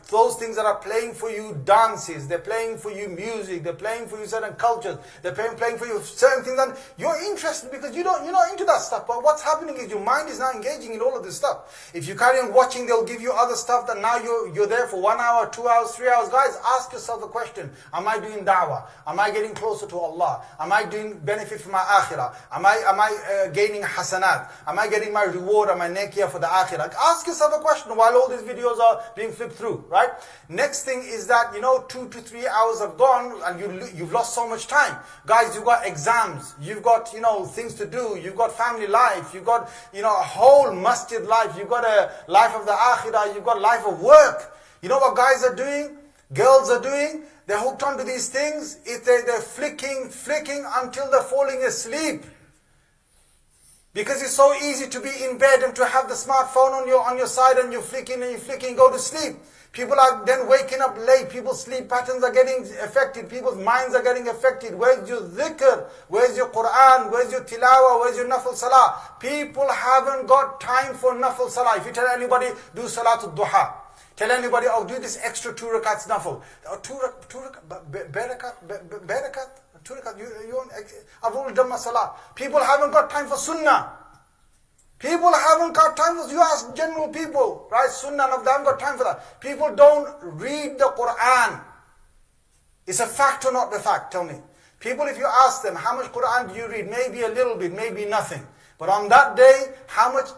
those things that are playing for you dances. They're playing for you music. They're playing for you certain cultures. They're playing for you certain things that you're interested because you're not into that stuff. But what's happening is your mind is now engaging in all of this stuff. If you carry on watching, they'll give you other stuff that now you're there for 1 hour, 2 hours, 3 hours. Guys, ask yourself a question. Am I doing da'wah? Am I getting closer to Allah? Am I doing benefit for my akhirah? Am I gaining hasanat? Am I getting my reward and my nekiyah for the akhirah? Ask yourself a question while all these videos are being flipped through, right? Next thing is that, 2 to 3 hours have gone and you've lost so much time. Guys, you've got exams, you've got, things to do, you've got family life, you've got, a whole masjid life, you've got a life of the akhirah, you've got life of work. You know what guys are doing? Girls are doing? They're hooked onto these things. They're flicking until they're falling asleep. Because it's so easy to be in bed and to have the smartphone on your side and you're flicking, go to sleep. People are then waking up late. People's sleep patterns are getting affected. People's minds are getting affected. Where's your dhikr? Where's your Quran? Where's your tilawah? Where's your nafil salah? People haven't got time for nafil salah. If you tell anybody, do salatul duha. Tell anybody, do this extra 2 rakats nafil. 2 rakat, I've already done my salah. People haven't got time for sunnah. People haven't got time for, you ask general people, right? Sunnah, they haven't got time for that. People don't read the Quran. It's a fact or not the fact? Tell me. People, if you ask them, how much Quran do you read? Maybe a little bit, maybe nothing. But on that day, how much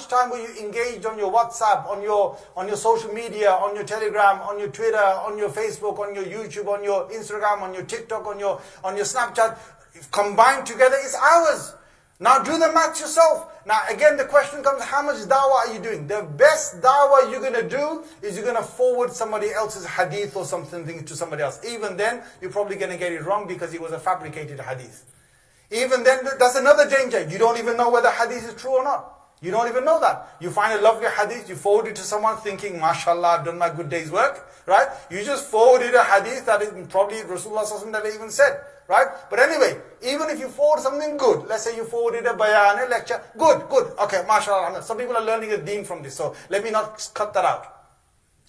time were you engaged on your WhatsApp, on your social media, on your Telegram, on your Twitter, on your Facebook, on your YouTube, on your Instagram, on your TikTok, on your Snapchat? Combined together, it's hours. Now do the math yourself. Now again, the question comes, how much dawah are you doing? The best dawah you're going to do is you're going to forward somebody else's hadith or something to somebody else. Even then, you're probably going to get it wrong because it was a fabricated hadith. Even then, that's another danger. You don't even know whether hadith is true or not. You don't even know that. You find a lovely hadith, you forward it to someone thinking, mashallah, I've done my good day's work, right? You just forwarded a hadith that is probably Rasulullah ﷺ never even said, right? But anyway, even if you forward something good, let's say you forwarded a bayan, a lecture, good, okay, mashallah. Some people are learning the deen from this, so let me not cut that out.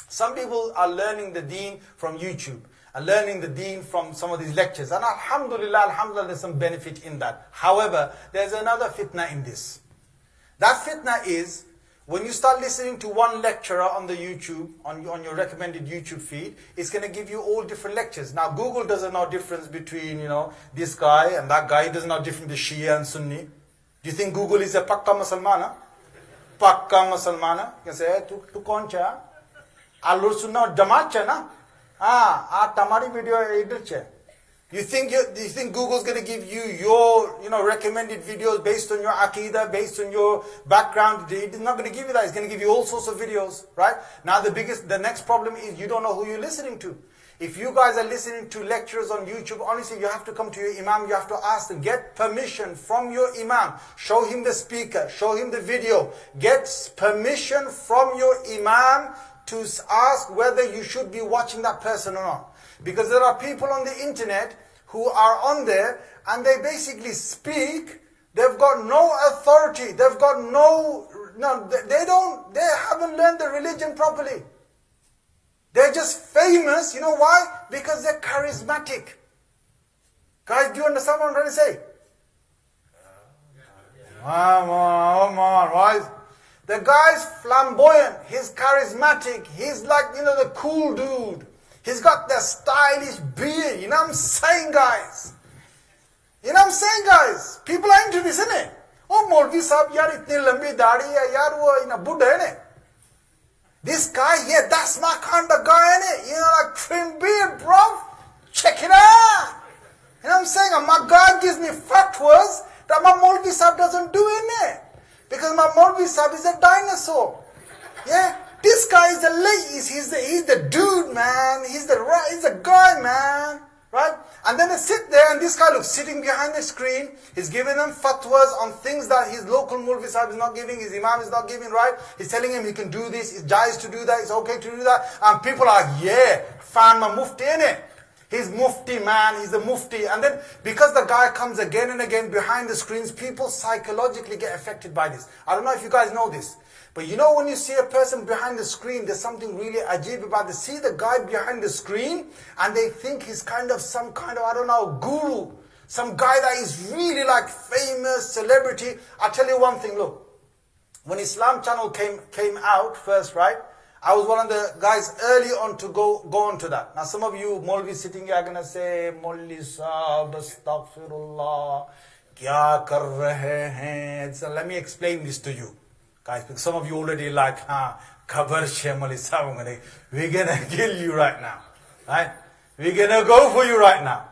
Some people are learning the deen from YouTube. And learning the deen from some of these lectures. And alhamdulillah, there's some benefit in that. However, there's another fitna in this. That fitna is, when you start listening to one lecturer on the YouTube, on your recommended YouTube feed, it's going to give you all different lectures. Now, Google doesn't know difference between, this guy and that guy. It doesn't know difference between Shia and Sunni. Do you think Google is a pakka Musalmana? Pakka Musalmana? You can say, tu kaun cha? Allur Sunna Jamaat cha na? Tamari video. You think Google's going to give you your recommended videos based on your aqidah, based on your background? It's not going to give you that. It's going to give you all sorts of videos, right? Now the next problem is you don't know who you're listening to. If you guys are listening to lectures on YouTube, honestly, you have to come to your imam, you have to ask them, get permission from your imam. Show him the speaker, show him the video. Get permission from your imam to ask whether you should be watching that person or not. Because there are people on the internet who are on there and they basically speak, they've got no authority, they've got they haven't learned the religion properly. They're just famous, you know why? Because they're charismatic. Guys, do you understand what I'm trying to say? Come on, right? The guy's flamboyant, he's charismatic, he's like, the cool dude. He's got the stylish beard, you know what I'm saying, guys? You know what I'm saying, guys? People are into this, innit? Oh, Maulvi Sahib, yaar, itni lambi daadi hai, yaar, wo, Buddha, innit? This guy, yeah, that's my kind of guy, innit? Like trim beard, bro. Check it out. You know what I'm saying? And my God gives me fatwas that my Maulvi Sahib doesn't do, innit? Because my Maulvi Sahib is a dinosaur. Yeah? This guy is he's the dude, man. He's the guy, man. Right? And then they sit there and this guy looks sitting behind the screen. He's giving them fatwas on things that his local Maulvi Sahib is not giving, his Imam is not giving, right? He's telling him he can do this, it's jais to do that, it's okay to do that. And people are like, yeah, fan my mufti, innit? He's mufti, man, he's the mufti. And then because the guy comes again and again behind the screens, people psychologically get affected by this. I don't know if you guys know this. But you know when you see a person behind the screen, there's something really ajib about this. See the guy behind the screen and they think he's kind of some kind of, I don't know, guru. Some guy that is really like famous, celebrity. I'll tell you one thing, look. When Islam Channel came out first, right? I was one of the guys early on to go on to that. Now some of you Maulvi sitting here are going to say, Maulvi Sahib, astaghfirullah, kya kar rahe hain? So let me explain this to you. Guys, because some of you already like, Khabar Maulvi Sahib, we're going to kill you right now. Right? We're going to go for you right now.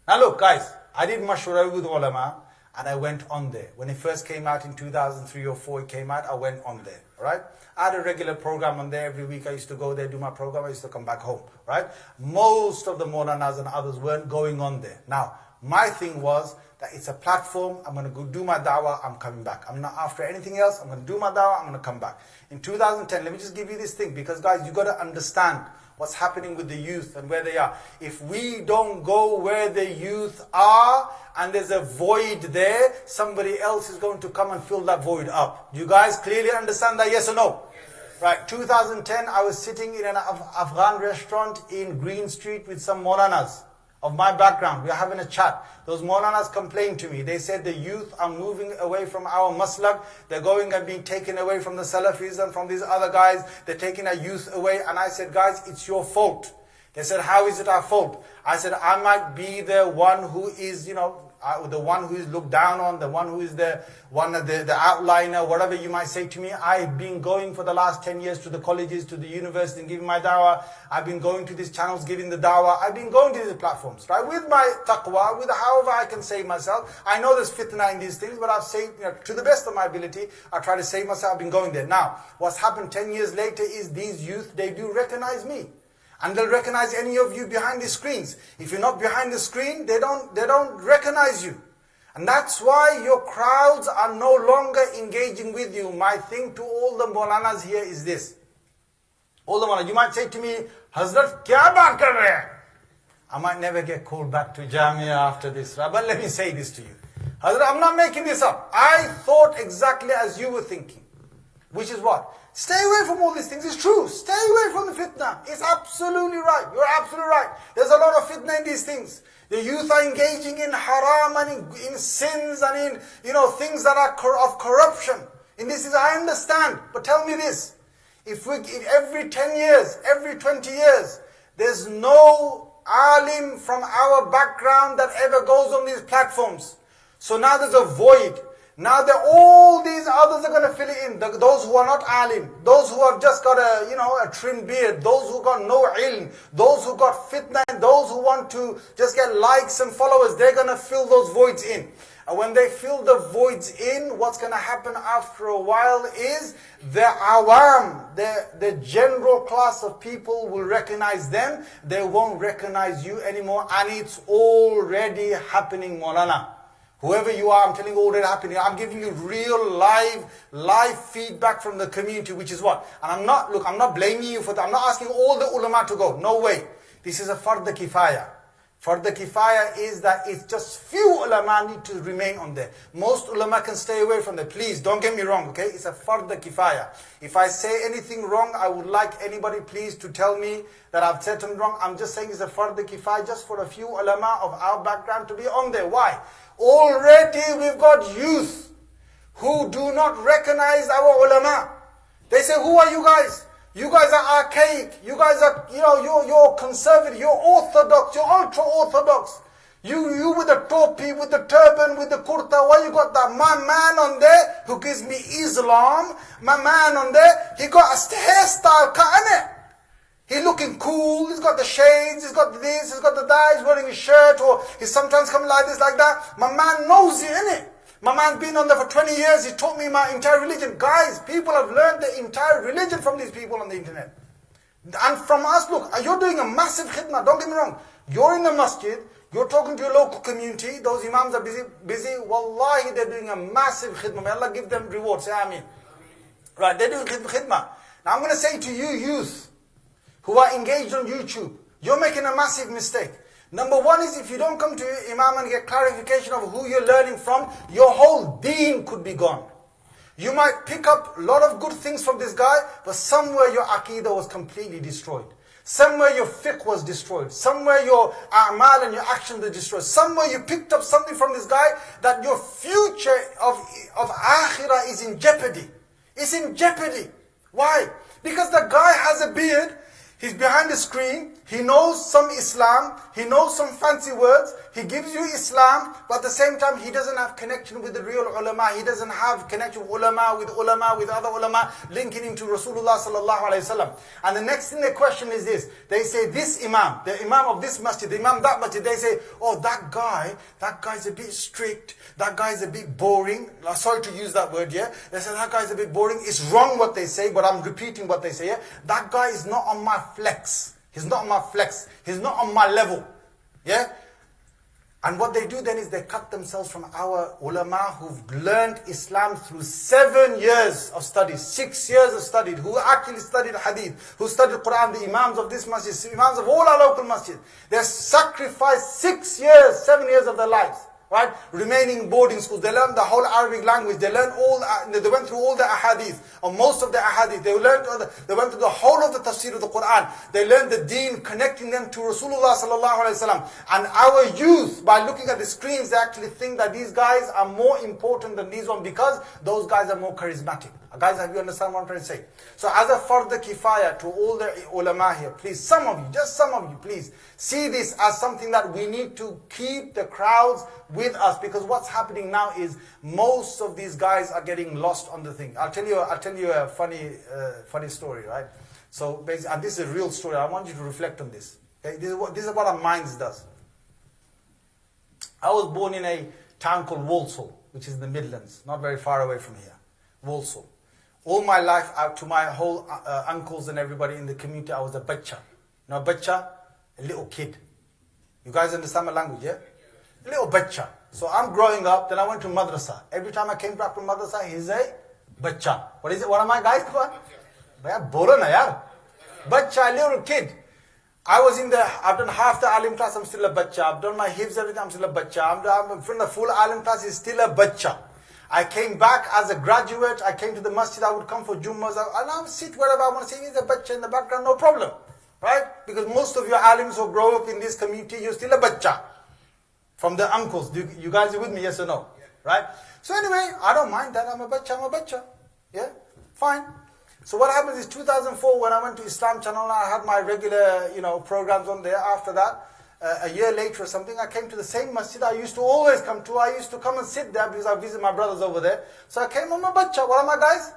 Now look, guys, I did mashwara with ulama and I went on there. When it first came out in 2003 or 4, it came out, I went on there. Right? I had a regular program on there. Every week I used to go there, do my program. I used to come back home. Right? Most of the Maulanas and others weren't going on there. Now, my thing was that it's a platform. I'm going to go do my dawah. I'm coming back. I'm not after anything else. I'm going to do my dawah. I'm going to come back. In 2010, let me just give you this thing. Because guys, you got to understand what's happening with the youth and where they are. If we don't go where the youth are and there's a void there, somebody else is going to come and fill that void up. Do you guys clearly understand that? Yes or no? Yes. Right, 2010, I was sitting in an Afghan restaurant in Green Street with some Maulanas of my background. We are having a chat. Those Maulanas complained to me. They said the youth are moving away from our maslak. They're going and being taken away from the Salafis and from these other guys. They're taking our youth away. And I said, guys, it's your fault. They said, how is it our fault? I said, I might be the one who is, the one who is looked down on, the one who is the outliner, whatever you might say to me. I've been going for the last 10 years to the colleges, to the university and giving my dawah. I've been going to these channels, giving the dawah. I've been going to these platforms, right? With my taqwa, with however I can save myself. I know there's fitna in these things, but I've saved, to the best of my ability, I try to save myself. I've been going there. Now, what's happened 10 years later is these youth, they do recognize me. And they'll recognize any of you behind the screens. If you're not behind the screen, they don't recognize you. And that's why your crowds are no longer engaging with you. My thing to all the Maulanas here is this. All the Maulanas, you might say to me, Hazrat, kya baat kar rahe hai? I might never get called back to Jame after this. But let me say this to you. Hazrat, I'm not making this up. I thought exactly as you were thinking. Which is what? Stay away from all these things. It's true. Stay away from the fitna. It's absolutely right. You're absolutely right. There's a lot of fitna in these things. The youth are engaging in haram and in sins and in, things that are of corruption. In this, I understand. But tell me this. If every 10 years, every 20 years, there's no alim from our background that ever goes on these platforms. So now there's a void. Now all these others are going to fill it in. Those who are not alim, those who have just got a trim beard, those who got no ilm, those who got fitna, and those who want to just get likes and followers, they're going to fill those voids in. And when they fill the voids in, what's going to happen after a while is the awam, the general class of people will recognize them. They won't recognize you anymore. And it's already happening, Maulana. Whoever you are, I'm telling you already happening. I'm giving you real live feedback from the community, which is what? And I'm not blaming you for that. I'm not asking all the ulama to go. No way. This is a fard kifaya. Farda kifaya is that it's just few ulama need to remain on there. Most ulama can stay away from there. Please, don't get me wrong, okay? It's a farda kifaya. If I say anything wrong, I would like anybody please to tell me that I've said something wrong. I'm just saying it's a farda kifaya just for a few ulama of our background to be on there. Why? Already we've got youth who do not recognize our ulama. They say, who are you guys? You guys are archaic. You guys are, you're conservative. You're orthodox. You're ultra-orthodox. You with the topi, with the turban, with the kurta. Why you got that? My man on there who gives me Islam. My man on there, he got a hairstyle cut, innit? He's looking cool. He's got the shades. He's got this. He's got the that. He's wearing his shirt. Or he's sometimes coming like this, like that. My man knows it, innit? My man's been on there for 20 years. He taught me my entire religion. Guys, people have learned the entire religion from these people on the internet. And from us, look, you're doing a massive khidmah. Don't get me wrong. You're in the masjid. You're talking to your local community. Those imams are busy. Wallahi, they're doing a massive khidmah. May Allah give them rewards. Say ameen. Right, they're doing khidmah. Now I'm going to say to you youth who are engaged on YouTube, you're making a massive mistake. Number one is if you don't come to Imam and get clarification of who you're learning from, your whole deen could be gone. You might pick up a lot of good things from this guy, but somewhere your aqidah was completely destroyed. Somewhere your fiqh was destroyed. Somewhere your a'mal and your actions were destroyed. Somewhere you picked up something from this guy that your future of akhirah is in jeopardy. It's in jeopardy. Why? Because the guy has a beard. He's behind the screen, he knows some Islam, he knows some fancy words, he gives you Islam, but at the same time he doesn't have connection with the real ulama, he doesn't have connection with other ulama, linking him to Rasulullah sallallahu alayhi wasallam. And the next thing they question is this, they say this imam, the imam of this masjid, the imam that masjid, they say, oh that guy's a bit strict, that guy's a bit boring, sorry to use that word, yeah, they say that guy's a bit boring, it's wrong what they say, but I'm repeating what they say, yeah, that guy is not on my flex. He's not on my flex. He's not on my level. Yeah? And what they do then is they cut themselves from our ulama who've learned Islam through 7 years of study, 6 years of study, who actually studied hadith, who studied Quran, the imams of this masjid, imams of all our local masjid. They sacrificed 6 years, 7 years of their lives. Right? Remaining in boarding schools. They learned the whole Arabic language. They learned they went through all the ahadith, or most of the ahadith. They went through the whole of the tafsir of the Quran. They learned the deen, connecting them to Rasulullah sallallahu alaihi wasallam. And our youth, by looking at the screens, they actually think that these guys are more important than these ones because those guys are more charismatic. Guys, have you understand what I'm trying to say? So as a farda kifaya to all the ulama here, please, some of you, just some of you, please, see this as something that we need to keep the crowds with us, because what's happening now is most of these guys are getting lost on the thing. I'll tell you a funny story, right? So basically, and this is a real story. I want you to reflect on this. Okay? This is what our minds does. I was born in a town called Walsall, which is in the Midlands, not very far away from here. Walsall. All my life, to my whole uncles and everybody in the community, I was a bacha. You know, bacha, a little kid. You guys understand my language, yeah? A little bacha. So I'm growing up, then I went to madrasa. Every time I came back from madrasa, he's a bacha. What is it? What am I, guys? Bhaiya, bolo na yaar. Bacha, a little kid. I've done half the alim class, I'm still a bacha. I've done my hifz, everything, I'm still a bacha. I'm from the full alim class, he's still a bacha. I came back as a graduate, I came to the masjid, I would come for Jummahs, and I would sit wherever I want to sit, he's a bacha in the background, no problem. Right? Because most of your alims who grow up in this community, you're still a bacha. From the uncles. You guys are with me, yes or no? Yeah. Right? So anyway, I don't mind that, I'm a bacha. Yeah? Fine. So what happens is 2004, when I went to Islam channel, I had my regular, programs on there. After that, a year later or something, I came to the same masjid I used to always come to. I used to come and sit there because I visit my brothers over there. So I came, I'm a bacha. What am I, guys?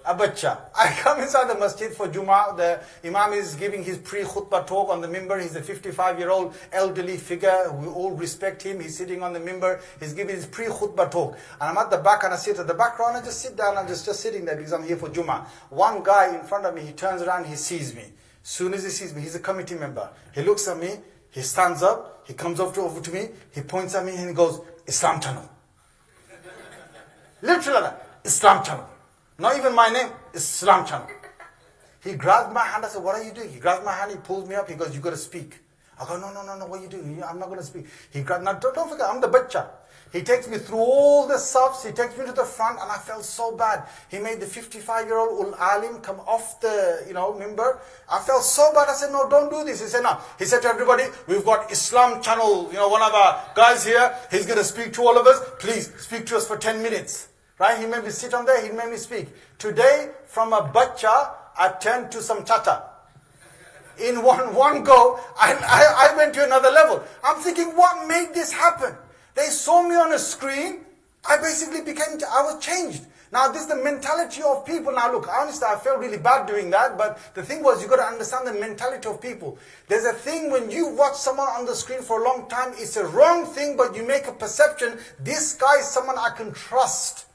A bacha. I come inside the masjid for Jummah. The Imam is giving his pre-khutbah talk on the mimbar. He's a 55-year-old elderly figure. We all respect him. He's sitting on the mimbar. He's giving his pre-khutbah talk. And I'm at the back and I sit at the background. I just sit down. I'm just sitting there because I'm here for Jummah. One guy in front of me, he turns around, he sees me. As soon as he sees me, he's a committee member. He looks at me. He stands up, he comes over to me, he points at me and he goes, Islam channel. Literally, Islam channel. Not even my name, Islam channel. He grabs my hand, I said, what are you doing? He grabs my hand, he pulls me up, he goes, you got to speak. I go, no, what are you doing? I'm not going to speak. He grabbed, now don't forget, I'm the butcher. He takes me through all the safs, he takes me to the front, and I felt so bad. He made the 55-year-old ul alim come off the, mimbar. I felt so bad. I said, no, don't do this. He said, no. He said to everybody, we've got Islam channel, one of our guys here, he's going to speak to all of us. Please, speak to us for 10 minutes. Right? He made me sit on there, he made me speak. Today, from a butcher, I turned to some tata. In one go, I went to another level. I'm thinking, what made this happen? They saw me on a screen. I was changed. Now, this is the mentality of people. Now, look, honestly, I felt really bad doing that. But the thing was, you got to understand the mentality of people. There's a thing when you watch someone on the screen for a long time, it's a wrong thing, but you make a perception. This guy is someone I can trust.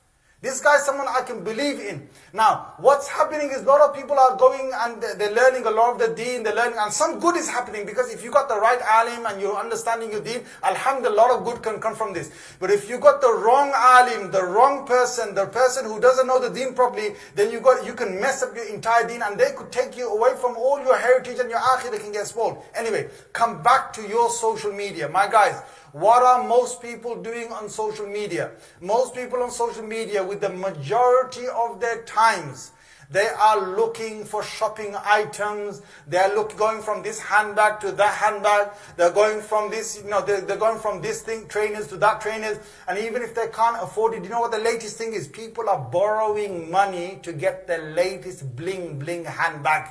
This guy is someone I can believe in. Now, what's happening is a lot of people are going and they're learning a lot of the deen, they're learning, and some good is happening because if you got the right alim and you're understanding your deen, alhamdulillah, a lot of good can come from this. But if you got the wrong alim, the wrong person, the person who doesn't know the deen properly, then you can mess up your entire deen and they could take you away from all your heritage and your akhirah can get spoiled. Anyway, come back to your social media. My guys, what are most people doing on social media? Most people on social media, with the majority of their times, they are looking for shopping items. They are going from this handbag to that handbag. They're going from this, they're going from this thing, trainers to that trainers. And even if they can't afford it, you know what the latest thing is? People are borrowing money to get the latest bling bling handbag.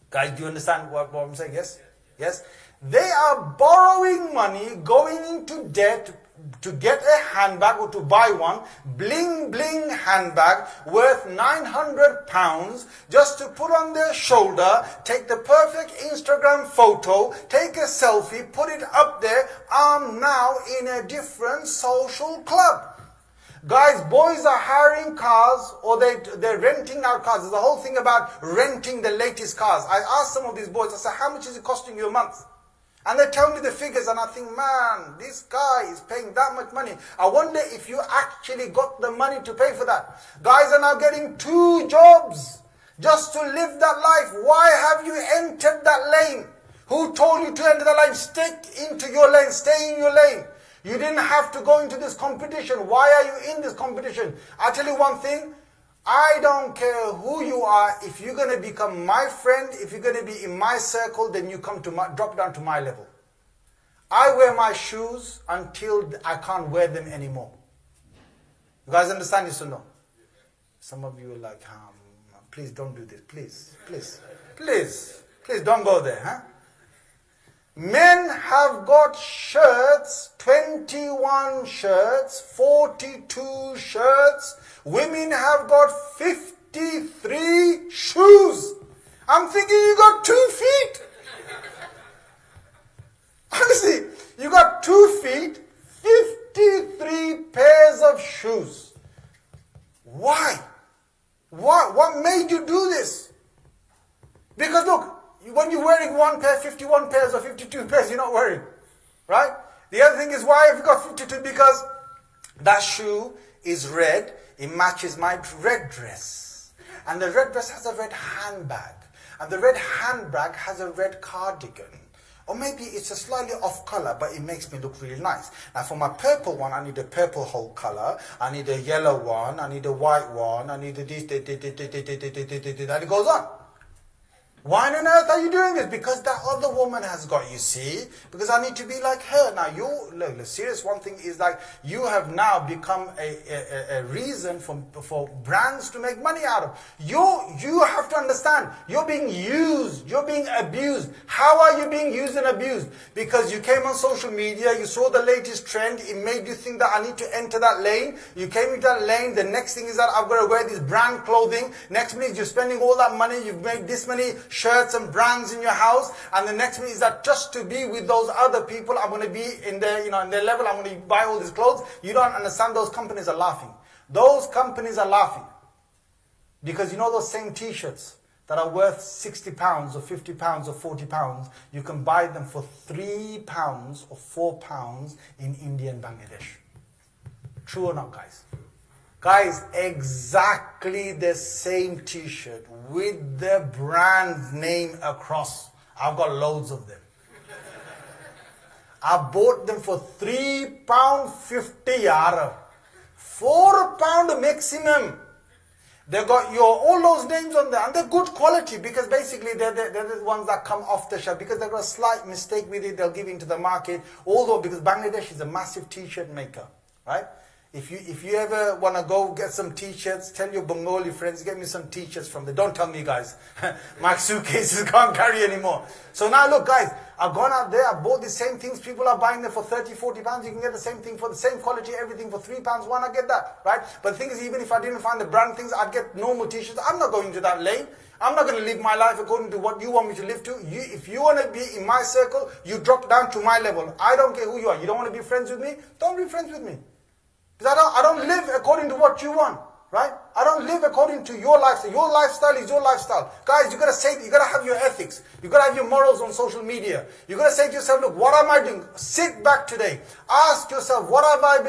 Guys, do you understand what I'm saying? Yes? Yes? They are borrowing money, going into debt to get a handbag or to buy one, bling bling handbag worth £900 just to put on their shoulder, take the perfect Instagram photo, take a selfie, put it up there. I'm now in a different social club. Guys, boys are hiring cars or they're renting out cars. There's a whole thing about renting the latest cars. I asked some of these boys, I said, how much is it costing you a month? And they tell me the figures and I think, man, this guy is paying that much money. I wonder if you actually got the money to pay for that. Guys are now getting 2 jobs just to live that life. Why have you entered that lane? Who told you to enter the lane? Stick into your lane, stay in your lane. You didn't have to go into this competition. Why are you in this competition? I'll tell you one thing. I don't care who you are. If you're going to become my friend, if you're going to be in my circle, then you drop down to my level. I wear my shoes until I can't wear them anymore. You guys understand this or no? Some of you are like, please don't do this. Please don't go there. Huh? Men have got shirts, 21 shirts, 42 shirts. Women have got 53 shoes. I'm thinking you got 2 feet. Honestly, you got 2 feet, 53 pairs of shoes. Why? What made you do this? Because look, when you're wearing 1 pair, 51 pairs or 52 pairs, you're not wearing. Right? The other thing is, why have you got 52? Because that shoe is red. It matches my red dress. And the red dress has a red handbag. And the red handbag has a red cardigan. Or maybe it's a slightly off color, but it makes me look really nice. Now for my purple one, I need a purple whole color. I need a yellow one. I need a white one. I need a this, and it goes on. Why on earth are you doing this? Because that other woman has got, you see. Because I need to be like her. Now look, the serious one thing is like, you have now become a reason for brands to make money out of. You have to understand, you're being used, you're being abused. How are you being used and abused? Because you came on social media, you saw the latest trend, it made you think that I need to enter that lane. You came into that lane, the next thing is that I've got to wear this brand clothing. Next minute you're spending all that money, you've made this many shirts and brands in your house, and the next minute is that just to be with those other people, I'm going to be in their, in their level, I'm going to buy all these clothes. You don't understand, those companies are laughing. Those companies are laughing. Because those same t-shirts that are worth £60 or £50 or £40, you can buy them for £3 or £4 in India and Bangladesh. True or not, guys? Guys, exactly the same t-shirt with the brand name across. I've got loads of them. I bought them for £3.50 yaar. £4 maximum. They got all those names on there, and they're good quality because basically they're the ones that come off the shelf. Because they've got a slight mistake with it, they'll give it into the market. Although because Bangladesh is a massive t-shirt maker, right? If you ever want to go get some t-shirts, tell your Bengali friends, get me some t-shirts from there. Don't tell me, guys. My suitcases can't carry anymore. So now look, guys, I've gone out there, I bought the same things. People are buying them for 30, 40 pounds. You can get the same thing for the same quality, everything for £3. Why not get that, right? But the thing is, even if I didn't find the brand things, I'd get normal t-shirts. I'm not going to that lane. I'm not going to live my life according to what you want me to live to. If you want to be in my circle, you drop down to my level. I don't care who you are. You don't want to be friends with me? Don't be friends with me. Because I don't live according to what you want, right? I don't live according to your lifestyle. Your lifestyle is your lifestyle. Guys, you got to have your ethics. You got to have your morals on social media. You got to say to yourself, look, what am I doing? Sit back today. Ask yourself, what have I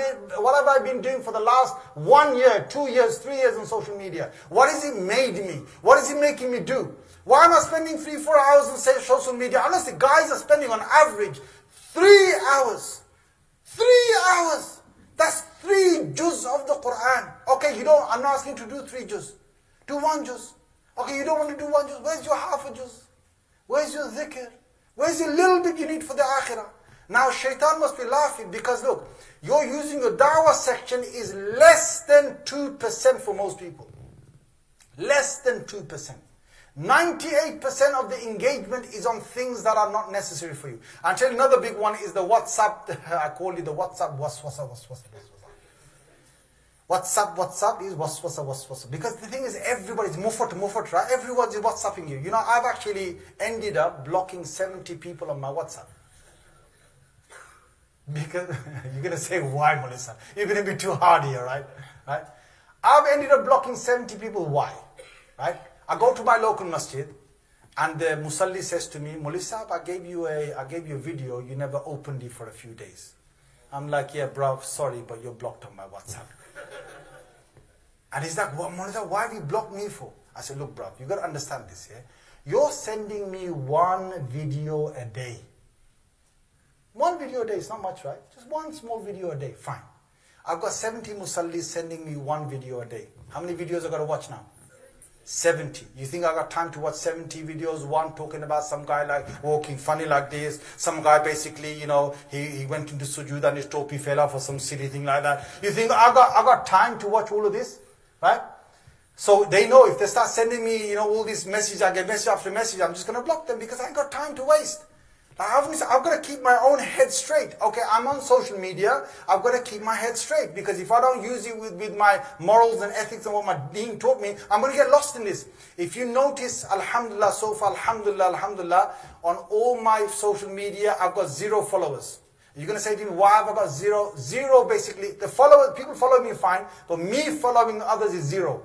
been doing for the last 1 year, 2 years, 3 years on social media? What has it made me? What is it making me do? Why am I spending 3-4 hours on social media? Honestly, guys are spending on average 3 hours. 3 hours. That's 3 juz of the Quran. Okay, I'm not asking you to do 3 juz. Do 1 juz. Okay, you don't want to do 1 juz. Where's your half a juz? Where's your dhikr? Where's the little bit you need for the akhirah? Now shaitan must be laughing because look, you're using your da'wah section is less than 2% for most people. Less than 2%. 98% of the engagement is on things that are not necessary for you. I'll tell you another big one is the WhatsApp. I call it the WhatsApp waswasa. WhatsApp is waswasa. Because the thing is, everybody's mufat, right? Everyone's WhatsApping you. You know, I've actually ended up blocking 70 people on my WhatsApp. Because you're going to say, why, Melissa? You're going to be too hard here, right? I've ended up blocking 70 people. Why? Right? I go to my local masjid, and the musalli says to me, Melissa, I gave you a video, you never opened it for a few days. I'm like, yeah, bro, sorry, but you're blocked on my WhatsApp. And he's like, what, Melissa, why have you blocked me for? I said, look, bro, you got to understand this, yeah? You're sending me 1 video a day. 1 video a day is not much, right? Just 1 small video a day, fine. I've got 70 musallis sending me 1 video a day. How many videos I got to watch now? 70. You think I got time to watch 70 videos? One talking about some guy like walking funny like this. Some guy basically, he went into sujood and his topi fell off or some silly thing like that. You think I got time to watch all of this? Right? So they know if they start sending me, all these messages, I get message after message, I'm just going to block them because I ain't got time to waste. I've got to keep my own head straight. Okay, I'm on social media. I've got to keep my head straight because if I don't use it with my morals and ethics and what my deen taught me, I'm going to get lost in this. If you notice, alhamdulillah, so far, alhamdulillah, on all my social media, I've got 0 followers. You're going to say to me, why have I got 0? 0 basically, people follow me fine, but me following others is 0.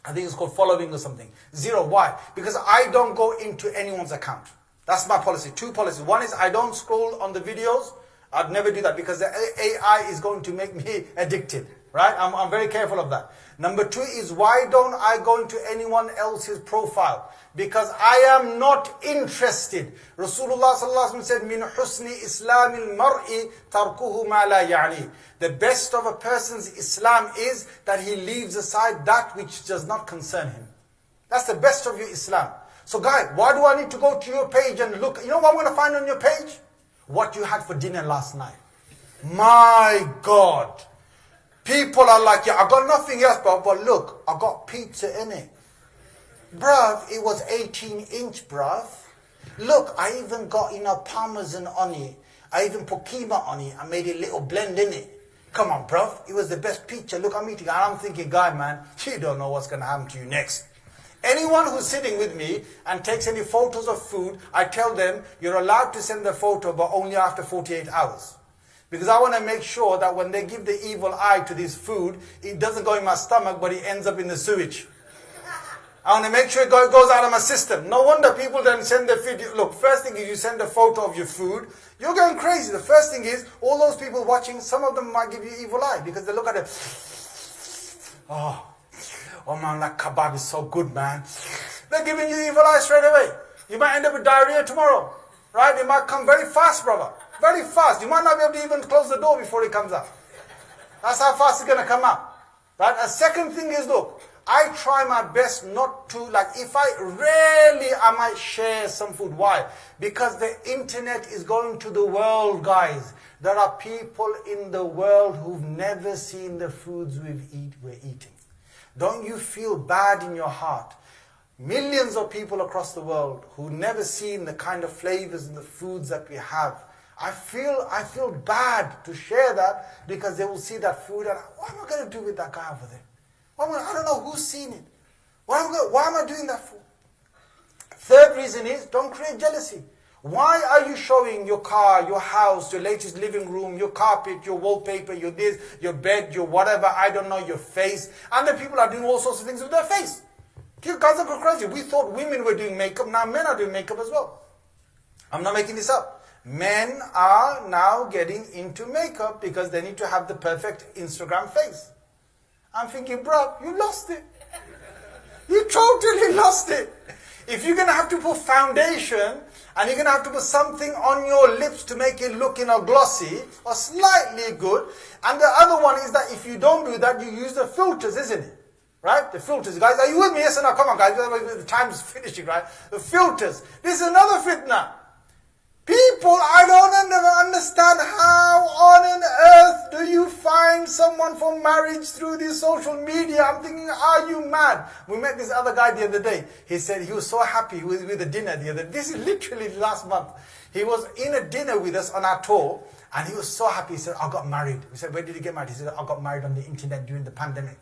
I think it's called following or something. 0, why? Because I don't go into anyone's account. That's my policy. 2 policies. One is I don't scroll on the videos. I'd never do that because the AI is going to make me addicted. Right? I'm very careful of that. Number 2 is why don't I go into anyone else's profile? Because I am not interested. Rasulullah sallallahu alaihi wasallam said, "Min husni islamil mar'i tarkuhu ma la ya'ni." The best of a person's Islam is that he leaves aside that which does not concern him. That's the best of your Islam. So guy, why do I need to go to your page and look? You know what I'm going to find on your page? What you had for dinner last night. My God. People are like, yeah, I got nothing else, but look, I got pizza in it. Bruv, it was 18-inch, bruv. Look, I even got, parmesan on it. I even put keema on it. I made a little blend in it. Come on, bruv. It was the best pizza. Look, I'm eating. And I'm thinking, guy, man, you don't know what's going to happen to you next. Anyone who's sitting with me and takes any photos of food, I tell them, you're allowed to send the photo, but only after 48 hours. Because I want to make sure that when they give the evil eye to this food, it doesn't go in my stomach, but it ends up in the sewage. I want to make sure it goes out of my system. No wonder people then send the video. Look, first thing is you send a photo of your food. You're going crazy. The first thing is, all those people watching, some of them might give you evil eye because they look at it. Oh man, that kebab is so good, man. They're giving you evil eye straight away. You might end up with diarrhea tomorrow. Right? It might come very fast, brother. Very fast. You might not be able to even close the door before it comes out. That's how fast it's going to come out. Right? A second thing is, look, I try my best not to, like, if I might share some food. Why? Because the internet is going to the world, guys. There are people in the world who've never seen the foods we're eating. Don't you feel bad in your heart? Millions of people across the world who've never seen the kind of flavors and the foods that we have. I feel bad to share that because they will see that food and what am I going to do with that guy over there? I don't know who's seen it. Why am I doing that for? Third reason is, don't create jealousy. Why are you showing your car, your house, your latest living room, your carpet, your wallpaper, your this, your bed, your whatever, I don't know, your face. And then people are doing all sorts of things with their face. You guys are crazy. We thought women were doing makeup, now men are doing makeup as well. I'm not making this up. Men are now getting into makeup because they need to have the perfect Instagram face. I'm thinking, bro, you lost it. You totally lost it. If you're going to have to put foundation and you're going to have to put something on your lips to make it look, glossy or slightly good. And the other one is that if you don't do that, you use the filters, isn't it? Right? The filters. Guys, are you with me? Yes or no? Come on, guys. The time's finishing, right? The filters. This is another fitna. People, I don't understand how on earth do you find someone for marriage through this social media? I'm thinking, are you mad? We met this other guy the other day. He said he was so happy with the dinner the other day. This is literally last month. He was in a dinner with us on our tour and he was so happy. He said, I got married. We said, where did you get married? He said, I got married on the internet during the pandemic.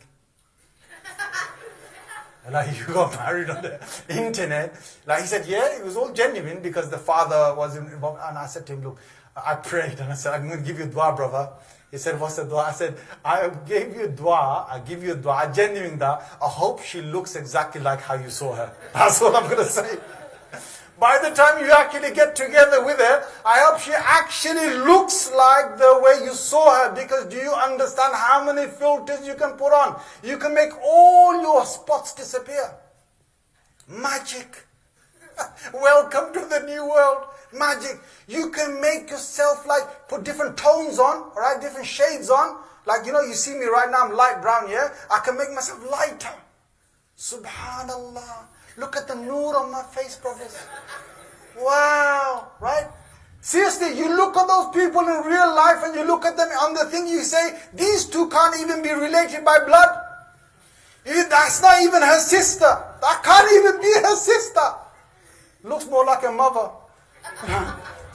Like, you got married on the internet. Like, he said, yeah, it was all genuine because the father was involved. And I said to him, look, I prayed and I said, I'm going to give you dua, brother. He said, what's the dua? I said, I gave you dua. I give you dua. I genuine dua. I hope she looks exactly like how you saw her. That's all I'm going to say. By the time you actually get together with her, I hope she actually looks like the way you saw her. Because do you understand how many filters you can put on? You can make all your spots disappear. Magic. Welcome to the new world. Magic. You can make yourself put different tones on, alright, different shades on. Like, you see me right now, I'm light brown, yeah? I can make myself lighter. Subhanallah. Look at the noor on my face, brothers. Wow, right? Seriously, you look at those people in real life and you look at them on the thing, you say, these two can't even be related by blood. That's not even her sister. That can't even be her sister. Looks more like a mother.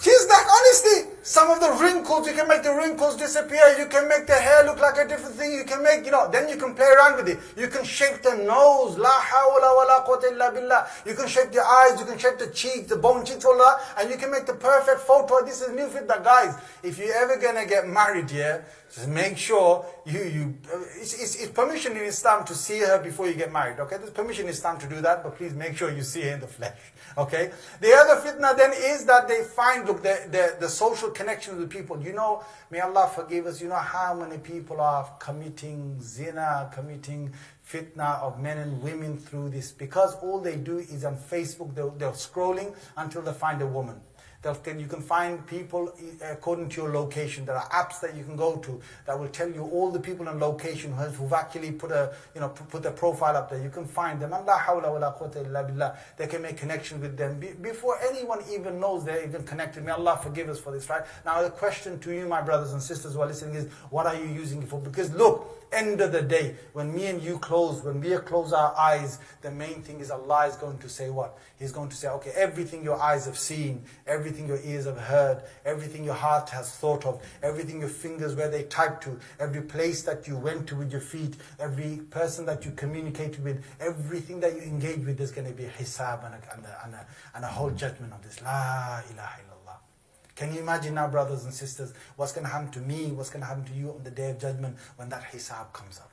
She's like, honestly, some of the wrinkles, you can make the wrinkles disappear. You can make the hair look like a different thing. You can make, then you can play around with it. You can shape the nose. La hawla wa la quwwata illa billah. You can shape the eyes. You can shape the cheeks, the bone cheeks, all that. And you can make the perfect photo. This is new fitna, guys. If you're ever going to get married, yeah, just make sure it's permission in Islam to see her before you get married, okay? There's permission in Islam to do that, but please make sure you see her in the flesh, okay? The other fitna then is that they find, look, the social connection with people. May Allah forgive us, how many people are committing zina, committing fitna of men and women through this, because all they do is on Facebook, they're scrolling until they find a woman. You can find people according to your location. There are apps that you can go to that will tell you all the people on location who've actually put their profile up there. You can find them. And la hawla wa la quwwata illa billah. They can make connection with them before anyone even knows they're even connected. May Allah forgive us for this, right? Now the question to you, my brothers and sisters who are listening, is what are you using it for? Because look, end of the day, when me and you close, when we close our eyes, the main thing is Allah is going to say what? He's going to say, okay, everything your eyes have seen, everything your ears have heard, everything your heart has thought of, everything your fingers where they typed to, every place that you went to with your feet, every person that you communicated with, everything that you engage with, there's going to be a hisab and a whole judgment of this. La ilaha illallah. Can you imagine now, brothers and sisters, what's going to happen to me, what's going to happen to you on the Day of Judgment when that hisab comes up?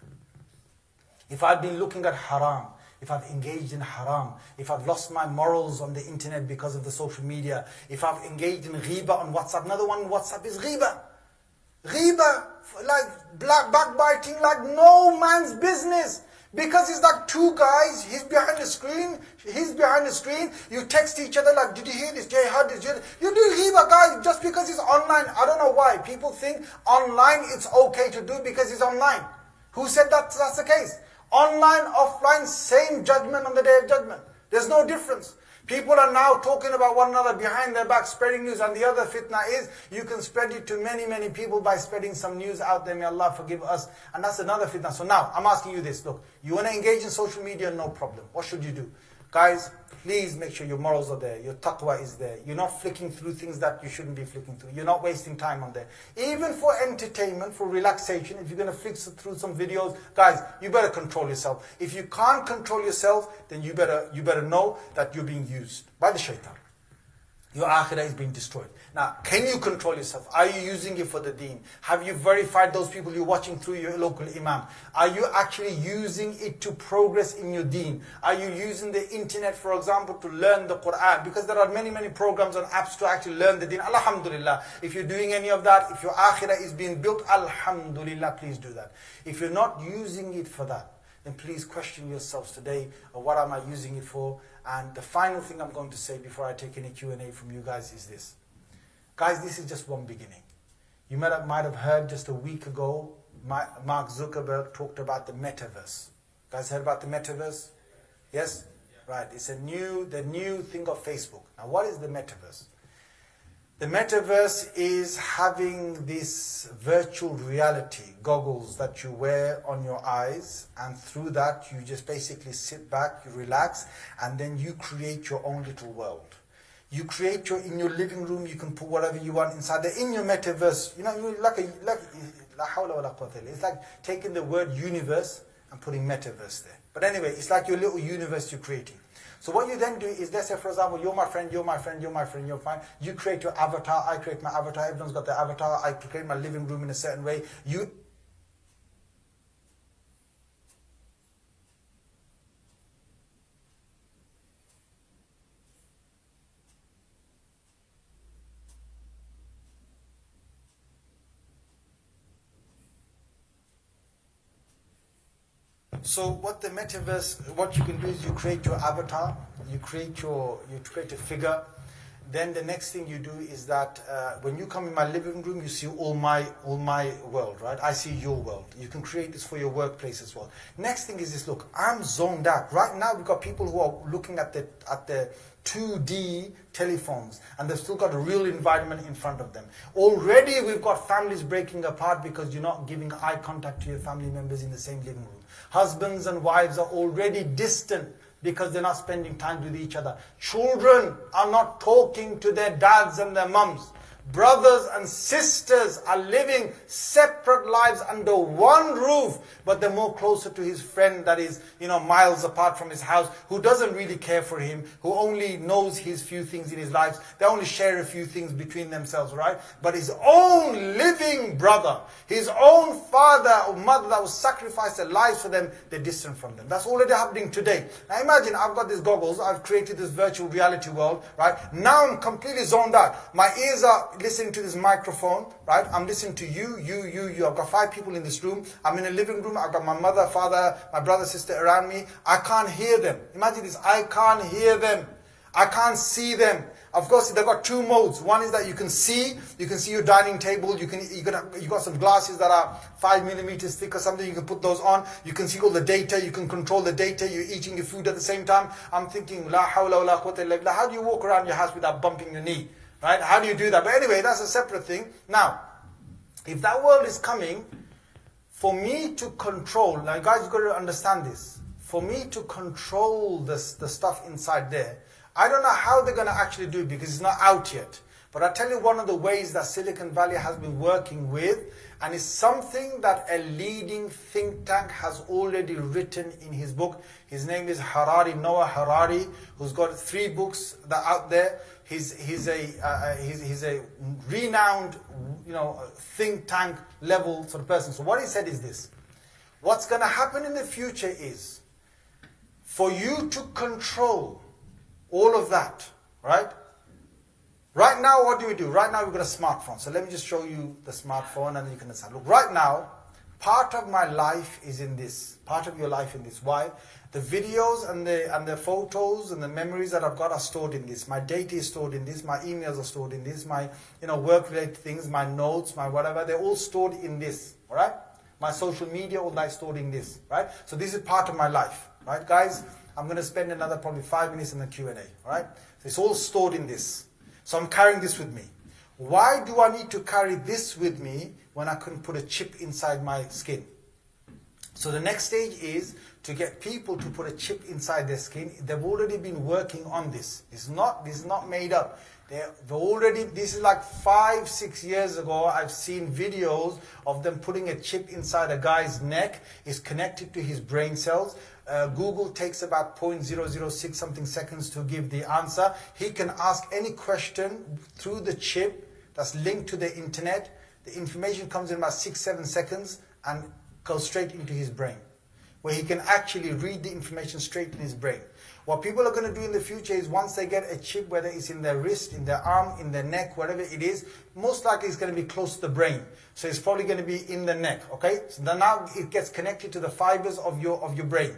If I've been looking at haram, if I've engaged in haram, if I've lost my morals on the internet because of the social media, if I've engaged in ghiba on WhatsApp, another one on WhatsApp is ghiba. Ghiba, like backbiting, like no man's business. Because it's like two guys, he's behind the screen, you text each other like, did you hear this? Jay, how did you? You do hear a guy just because it's online. I don't know why. People think online it's okay to do because it's online. Who said that's the case? Online, offline, same judgment on the day of judgment. There's no difference. People are now talking about one another behind their back, spreading news. And the other fitna is, you can spread it to many, many people by spreading some news out there. May Allah forgive us. And that's another fitna. So now, I'm asking you this. Look, you want to engage in social media, no problem. What should you do? Guys, please make sure your morals are there. Your taqwa is there. You're not flicking through things that you shouldn't be flicking through. You're not wasting time on there. Even for entertainment, for relaxation, if you're going to flick through some videos, guys, you better control yourself. If you can't control yourself, then you better know that you're being used by the shaitan. Your akhirah is being destroyed. Now, can you control yourself? Are you using it for the deen? Have you verified those people you're watching through your local imam? Are you actually using it to progress in your deen? Are you using the internet, for example, to learn the Quran? Because there are many, many programs and apps to actually learn the deen. Alhamdulillah. If you're doing any of that, if your akhirah is being built, alhamdulillah, please do that. If you're not using it for that, then please question yourselves today, what am I using it for? And the final thing I'm going to say before I take any Q&A from you guys is this. Guys, this is just one beginning. You might have heard just a week ago, Mark Zuckerberg talked about the Metaverse. Guys heard about the Metaverse? Yes? Right, it's the new thing of Facebook. Now what is the Metaverse? The Metaverse is having this virtual reality goggles that you wear on your eyes, and through that you just basically sit back, you relax, and then you create your own little world. You create in your living room, you can put whatever you want inside there. In your Metaverse, you know, it's like taking the word universe and putting Metaverse there. But anyway, it's like your little universe you're creating. So what you then do is, let's say for example, you're my friend, you're my friend, you're my friend, you're mine. You create your avatar, I create my avatar, everyone's got their avatar, I create my living room in a certain way. So what the Metaverse, what you can do is you create your avatar, you create a figure. Then the next thing you do is that when you come in my living room, you see all my world, right? I see your world. You can create this for your workplace as well. Next thing is this, look, I'm zoned out. Right now we've got people who are looking at the 2D telephones, and they've still got a real environment in front of them. Already we've got families breaking apart because you're not giving eye contact to your family members in the same living room. Husbands and wives are already distant because they're not spending time with each other. Children are not talking to their dads and their mums. Brothers and sisters are living separate lives under one roof, but they're more closer to his friend that is, miles apart from his house, who doesn't really care for him, who only knows his few things in his life. They only share a few things between themselves, right? But his own living brother, his own father or mother that will sacrifice their lives for them, they're distant from them. That's already happening today. Now imagine, I've got these goggles, I've created this virtual reality world, right? Now I'm completely zoned out. My ears are listening to this microphone, right? I'm listening to you. I've got 5 people in this room. I'm in a living room. I've got my mother, father, my brother, sister around me. I can't hear them. Imagine this. I can't hear them. I can't see them. Of course, they've got 2 modes. One is that you can see your dining table. You got some glasses that are 5 millimeters thick or something. You can put those on. You can see all the data. You can control the data. You're eating your food at the same time. I'm thinking, la hawla wa la quwwata illa billah. How do you walk around your house without bumping your knee? Right? How do you do that? But anyway, that's a separate thing. Now, if that world is coming, for me to control, now guys, you've got to understand this. For me to control the stuff inside there, I don't know how they're going to actually do it because it's not out yet. But I'll tell you one of the ways that Silicon Valley has been working with, and it's something that a leading think tank has already written in his book. His name is Noah Harari, who's got 3 books that are out there. He's a renowned, think tank level sort of person. So what he said is this: what's going to happen in the future is, for you to control all of that, right? Right now, what do we do? Right now, we've got a smartphone. So let me just show you the smartphone, and then you can understand. Look, right now, Part of my life is in this. Part of your life in this. Why? The videos and the photos and the memories that I've got are stored in this. My data is stored in this. My emails are stored in this. My work-related things, my notes, my whatever, they're all stored in this. All right? My social media, all that is stored in this. Right? So this is part of my life. Right, guys? I'm going to spend another probably 5 minutes in the Q&A. All right? So it's all stored in this. So I'm carrying this with me. Why do I need to carry this with me when I couldn't put a chip inside my skin? So the next stage is to get people to put a chip inside their skin. They've already been working on this. This is not made up. This is like 5-6 years ago. I've seen videos of them putting a chip inside a guy's neck. It's connected to his brain cells. Google takes about 0.006 something seconds to give the answer. He can ask any question through the chip that's linked to the internet. The information comes in about 6-7 seconds and goes straight into his brain, where he can actually read the information straight in his brain. What people are going to do in the future is once they get a chip, whether it's in their wrist, in their arm, in their neck, whatever it is, most likely it's going to be close to the brain. So it's probably going to be in the neck, okay? So then now it gets connected to the fibers of your brain.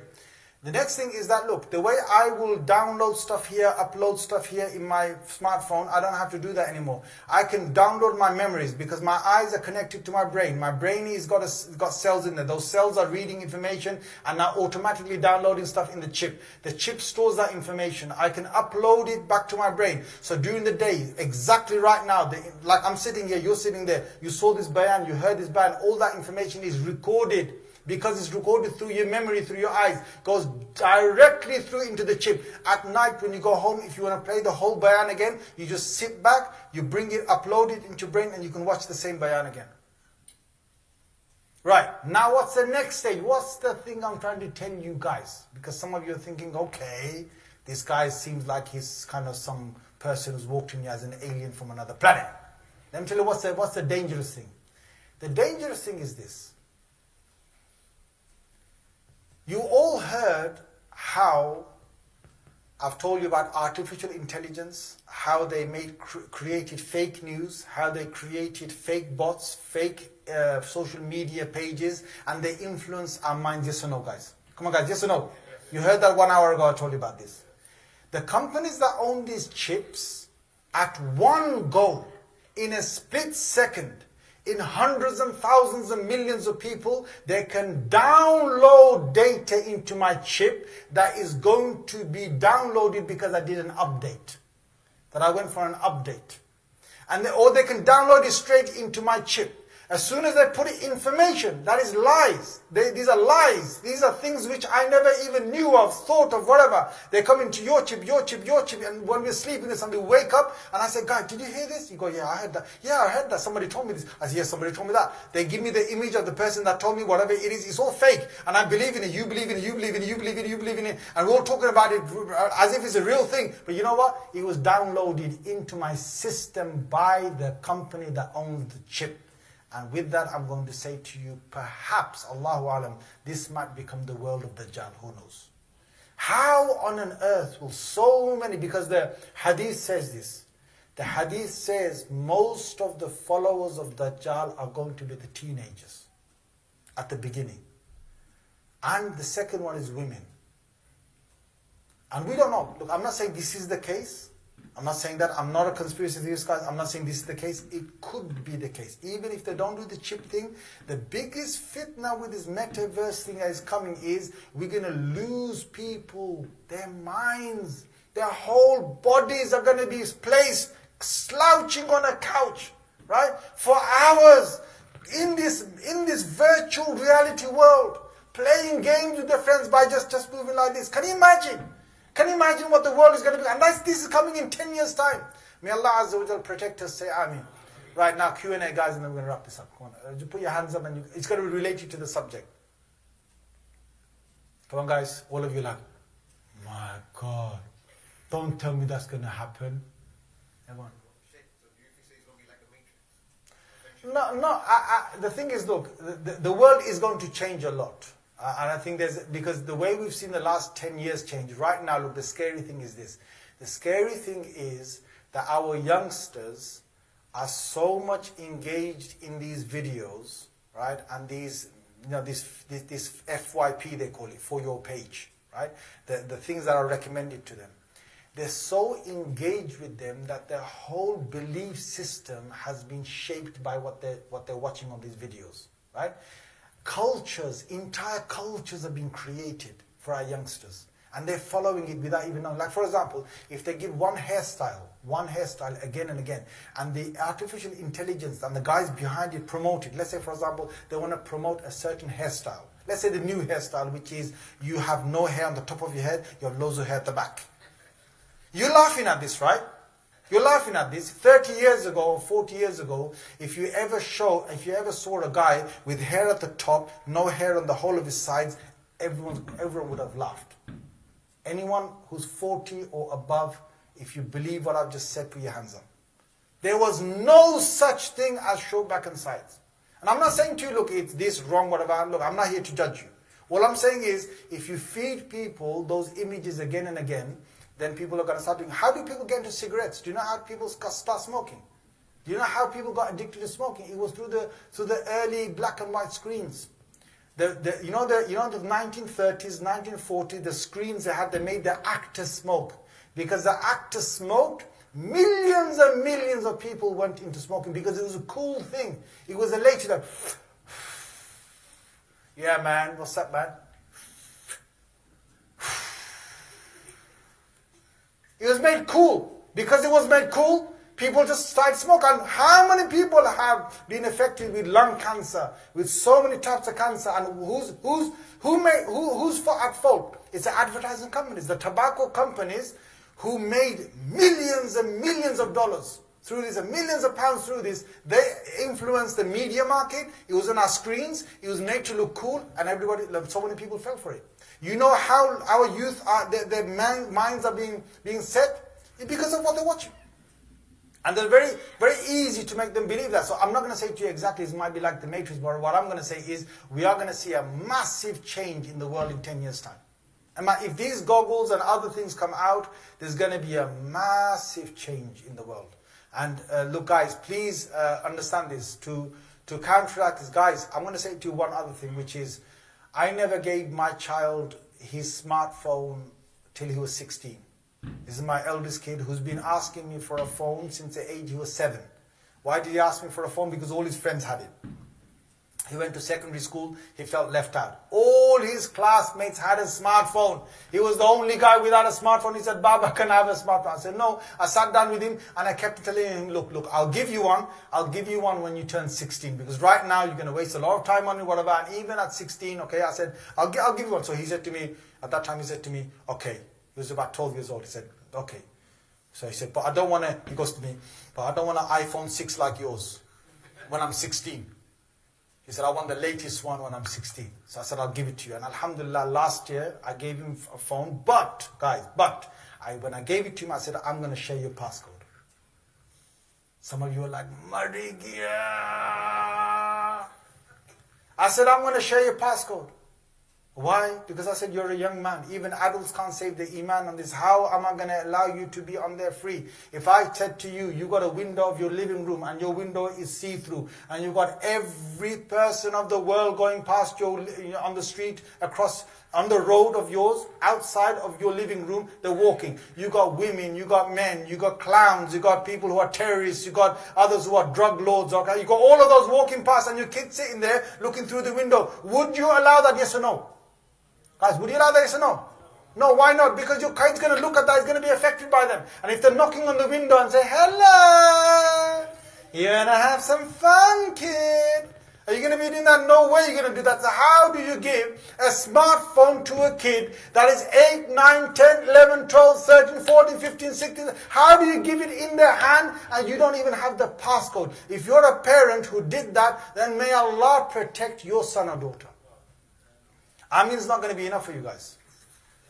The next thing is that, look, the way I will download stuff here, upload stuff here in my smartphone, I don't have to do that anymore. I can download my memories because my eyes are connected to my brain. My brain has got cells in there. Those cells are reading information and now automatically downloading stuff in the chip. The chip stores that information. I can upload it back to my brain. So during the day, exactly right now, like I'm sitting here, you're sitting there, you saw this bayan, you heard this bayan, all that information is recorded. Because it's recorded through your memory, through your eyes, goes directly through into the chip. At night when you go home, if you want to play the whole bayan again, you just sit back, you bring it, upload it into your brain, and you can watch the same bayan again. Right, now what's the next stage? What's the thing I'm trying to tell you guys? Because some of you are thinking, okay, this guy seems like he's kind of some person who's walked in here as an alien from another planet. Let me tell you what's the dangerous thing. The dangerous thing is this. You all heard how I've told you about artificial intelligence, how they created fake news, how they created fake bots, fake social media pages, and they influence our minds. Yes or no, guys? Come on, guys, yes or no? You heard that 1 hour ago, I told you about this. The companies that own these chips, at one go, in a split second, in hundreds and thousands and millions of people, they can download data into my chip that is going to be downloaded because I did an update. That I went for an update. Or they can download it straight into my chip. As soon as they put it information, that is lies. These are lies. These are things which I never even knew of, thought of, whatever. They come into your chip, and when we're sleeping, somebody wake up, and I say, "God, did you hear this?" You go, "Yeah, I heard that." "Yeah, I heard that. Somebody told me this." I say, "Yes, somebody told me that." They give me the image of the person that told me whatever it is. It's all fake, and I believe in it. You believe in it. You believe in it. You believe in it. You believe in it. And we're all talking about it as if it's a real thing. But you know what? It was downloaded into my system by the company that owns the chip. And with that, I'm going to say to you, perhaps, Allahu Alam, this might become the world of Dajjal. Who knows? How on an earth will so many, because the hadith says this. The hadith says most of the followers of Dajjal are going to be the teenagers at the beginning. And the second one is women. And we don't know. Look, I'm not saying this is the case. I'm not saying that. I'm not a conspiracy theorist, guys. I'm not saying this is the case. It could be the case. Even if they don't do the chip thing, the biggest fitna with this metaverse thing that is coming is we're going to lose people, their minds, their whole bodies are going to be placed slouching on a couch, right, for hours in this virtual reality world, playing games with their friends by just moving like this. Can you imagine? Can you imagine what the world is going to be? And this is coming in 10 years' time. May Allah Azza wa Jal protect us. Say Ameen. Right now, Q&A, guys, and then we're going to wrap this up. Come on. Just put your hands up, and it's going to be related to the subject. Come on, guys. All of you like, my God, don't tell me that's going to happen. Everyone. No. The thing is, look, the world is going to change a lot. And I think because the way we've seen the last 10 years change, right now, look, the scary thing is this. The scary thing is that our youngsters are so much engaged in these videos, right, and these this FYP they call it, for your page, right? The things that are recommended to them. They're so engaged with them that their whole belief system has been shaped by what they're watching on these videos, right? Cultures, entire cultures are being created for our youngsters. And they're following it without even knowing. Like, for example, if they give one hairstyle again and again, and the artificial intelligence and the guys behind it promote it. Let's say, for example, they want to promote a certain hairstyle. Let's say the new hairstyle, which is you have no hair on the top of your head, you have loads of hair at the back. You're laughing at this, right? You're laughing at this. 30 years ago or 40 years ago, if you ever saw a guy with hair at the top, no hair on the whole of his sides, everyone would have laughed. Anyone who's 40 or above, if you believe what I've just said, put your hands up. There was no such thing as short back and sides. And I'm not saying to you, look, it's this, wrong, whatever. Look, I'm not here to judge you. All I'm saying is, if you feed people those images again and again, then people are going to start doing. How do people get into cigarettes? Do you know how people start smoking? Do you know how people got addicted to smoking? It was through the early black and white screens. You know the 1930s, 1940s, the screens they made the actors smoke. Because the actors smoked, millions and millions of people went into smoking because it was a cool thing. It was a later that, yeah man, what's up man? It was made cool. Because it was made cool, people just started smoking. And how many people have been affected with lung cancer, with so many types of cancer, and who's at fault? It's the advertising companies, the tobacco companies, who made millions and millions of dollars through this, and millions of pounds through this. They influenced the media market. It was on our screens. It was made to look cool, and so many people fell for it. You know how our youth their minds are being set? It's because of what they're watching. And they're very, very easy to make them believe that. So I'm not going to say to you exactly it might be like the Matrix, but what I'm going to say is we are going to see a massive change in the world in 10 years' time. And if these goggles and other things come out, there's going to be a massive change in the world. And look guys, please understand this. To counteract this, guys, I'm going to say to you one other thing, which is I never gave my child his smartphone till he was 16. This is my eldest kid who's been asking me for a phone since the age he was 7. Why did he ask me for a phone? Because all his friends had it. He went to secondary school, he felt left out. All his classmates had a smartphone. He was the only guy without a smartphone. He said, Baba, can I have a smartphone? I said, no. I sat down with him and I kept telling him, look, I'll give you one. I'll give you one when you turn 16. Because right now you're going to waste a lot of time on it, whatever. And even at 16, okay, I said, I'll give you one. So he said to me, at that time he said to me, okay. He was about 12 years old. He said, okay. So he said, but I don't want to, he goes to me, but I don't want an iPhone 6 like yours when I'm 16. He said, I want the latest one when I'm 16. So I said, I'll give it to you. And alhamdulillah, last year, I gave him a phone. But, guys, when I gave it to him, I said, I'm going to share your passcode. Some of you are like, Marigia. I said, I'm going to share your passcode. Why? Because I said, you're a young man. Even adults can't save the iman on this. How am I going to allow you to be on there free? If I said to you, you got a window of your living room and your window is see-through, and you got every person of the world going past you on the street, across, on the road of yours, outside of your living room, they're walking. You got women, you got men, you got clowns, you got people who are terrorists, you got others who are drug lords, okay? You got all of those walking past and your kids sitting there looking through the window. Would you allow that, yes or no? Guys, would you allow that, yes or no? No, why not? Because your kid's going to look at that, he's going to be affected by them. And if they're knocking on the window and say, hello, you're going to have some fun, kid. Are you going to be doing that? No way you're going to do that. So how do you give a smartphone to a kid that is 8, 9, 10, 11, 12, 13, 14, 15, 16? How do you give it in their hand and you don't even have the passcode? If you're a parent who did that, then may Allah protect your son or daughter. Amin's not going to be enough for you guys.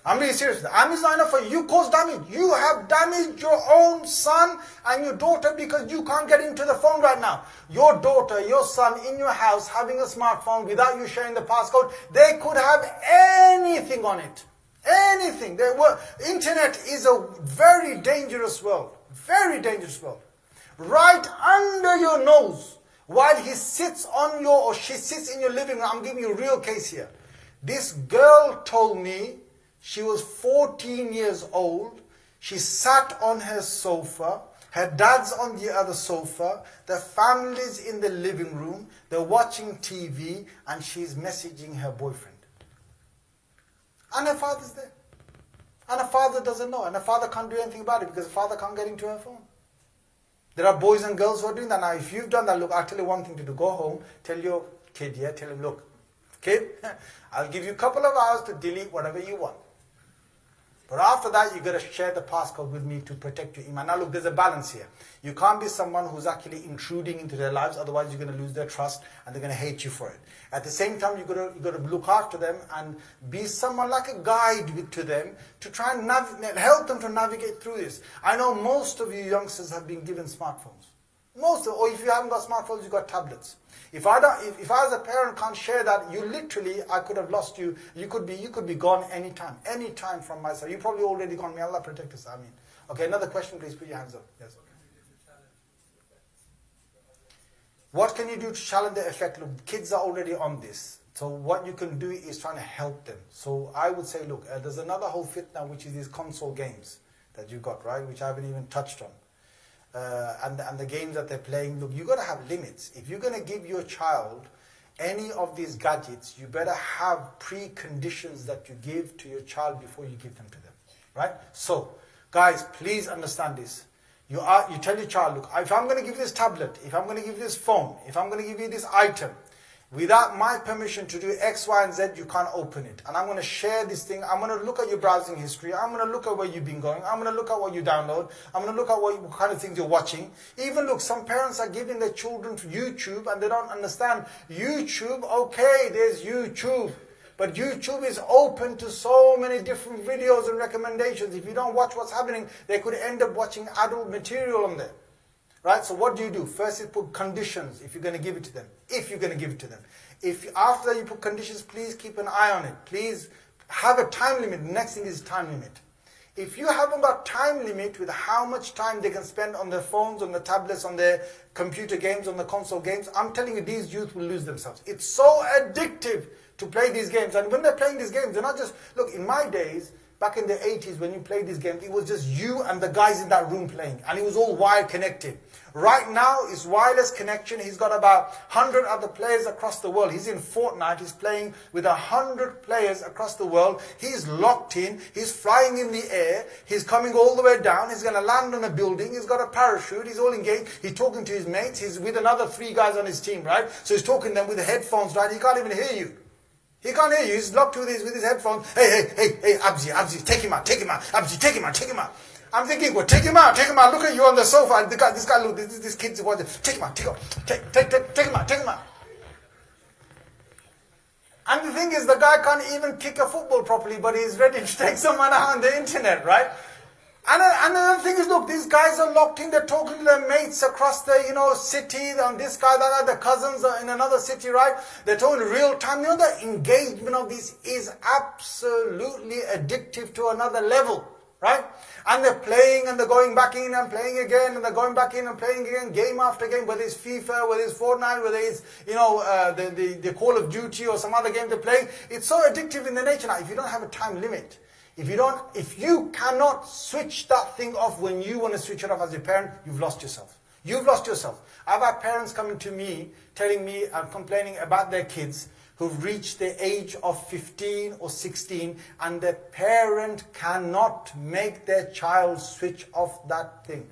I'm being serious. Amin's not enough for you. You cause damage. You have damaged your own son and your daughter because you can't get into the phone right now. Your daughter, your son in your house having a smartphone without you sharing the passcode, they could have anything on it. Anything. Internet is a very dangerous world. Very dangerous world. Right under your nose. while he sits on your, or she sits in your living room. I'm giving you a real case here. This girl told me she was 14 years old. She sat on her sofa. Her dad's on the other sofa. The family's in the living room. They're watching TV, and she's messaging her boyfriend. And her father's there. And her father doesn't know. And her father can't do anything about it because the father can't get into her phone. There are boys and girls who are doing that. Now, if you've done that, look, I'll tell you one thing to do. Go home, tell your kid, tell him, look, kid, I'll give you a couple of hours to delete whatever you want. But after that, you've got to share the passcode with me to protect your iman. Now look, there's a balance here. You can't be someone who's actually intruding into their lives, otherwise you're going to lose their trust and they're going to hate you for it. At the same time, you've got to look after them and be someone like a guide to them to try and help them to navigate through this. I know most of you youngsters have been given smartphones. Or if you haven't got smartphones, you've got tablets. If I as a parent can't share that, I could have lost you. You could be gone anytime from my side. You're probably already gone. May Allah protect us. Ameen. Okay, another question, please. Put your hands up. Yes. What can you do to challenge the effect? Look, kids are already on this. So what you can do is trying to help them. So I would say, look, there's another whole fitna, which is these console games that you got, right? Which I haven't even touched on. And the games that they're playing, look, you've got to have limits. If you're going to give your child any of these gadgets, you better have preconditions that you give to your child before you give them to them, right? So, guys, please understand this. You tell your child, look, if I'm going to give you this tablet, if I'm going to give you this phone, if I'm going to give you this item, without my permission to do X, Y, and Z, you can't open it. And I'm going to share this thing. I'm going to look at your browsing history. I'm going to look at where you've been going. I'm going to look at what you download. I'm going to look at what kind of things you're watching. Even look, some parents are giving their children to YouTube and they don't understand. YouTube, okay, there's YouTube. But YouTube is open to so many different videos and recommendations. If you don't watch what's happening, they could end up watching adult material on there. Right? So what do? First you put conditions if you're going to give it to them. If you're going to give it to them. If after you put conditions, please keep an eye on it. Please have a time limit. The next thing is time limit. If you haven't got time limit with how much time they can spend on their phones, on the tablets, on their computer games, on the console games, I'm telling you, these youth will lose themselves. It's so addictive to play these games. And when they're playing these games, they're not just... Look, in my days, back in the 80s, when you played these games, it was just you and the guys in that room playing. And it was all wired connected. Right now, it's wireless connection. He's got about 100 other players across the world. He's in Fortnite. He's playing with 100 players across the world. He's locked in. He's flying in the air. He's coming all the way down. He's going to land on a building. He's got a parachute. He's all engaged. He's talking to his mates. He's with another 3 guys on his team, right? So he's talking to them with the headphones, right? He can't even hear you. He can't hear you. He's locked with his headphones. Hey, Abzi, take him out. Abzi, take him out. I'm thinking, well, take him out. Look at you on the sofa. And this guy, look, this kid's watching. Take him out. Take him out. And the thing is, the guy can't even kick a football properly, but he's ready to take someone out on the internet, right? And another thing is, look, these guys are locked in. They're talking to their mates across the, city. And this guy, that guy, the cousins are in another city, right? They're talking real time. The engagement of this is absolutely addictive to another level, right? And they're playing and they're going back in and playing again and they're going back in and playing again, game after game, whether it's FIFA, whether it's Fortnite, whether it's, the Call of Duty or some other game they're playing. It's so addictive in the nature. Now, if you don't have a time limit, if you cannot switch that thing off when you want to switch it off as a parent, you've lost yourself. You've lost yourself. I've had parents coming to me, telling me and complaining about their kids who've reached the age of 15 or 16 and the parent cannot make their child switch off that thing.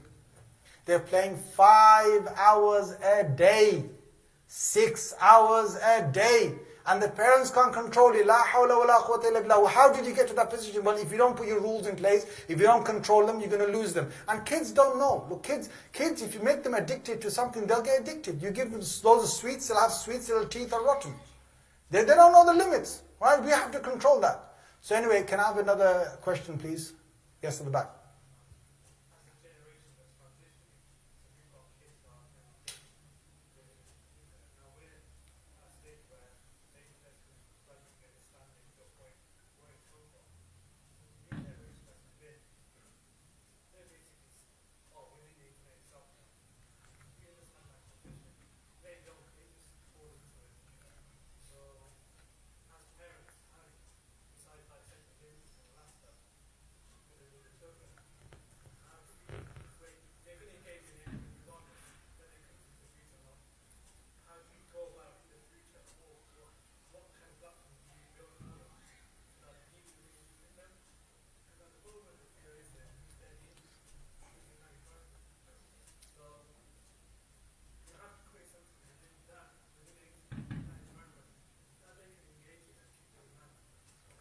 They're playing 5 hours a day, 6 hours a day. And the parents can't control it. La hawla wa la quwwata illa billah. How did you get to that position? Well, if you don't put your rules in place, if you don't control them, you're going to lose them. And kids don't know. Look, kids, if you make them addicted to something, they'll get addicted. You give them loads of sweets, they'll have sweets, their teeth are rotten. They don't know the limits. Right? We have to control that. So anyway, can I have another question, please? Yes, at the back.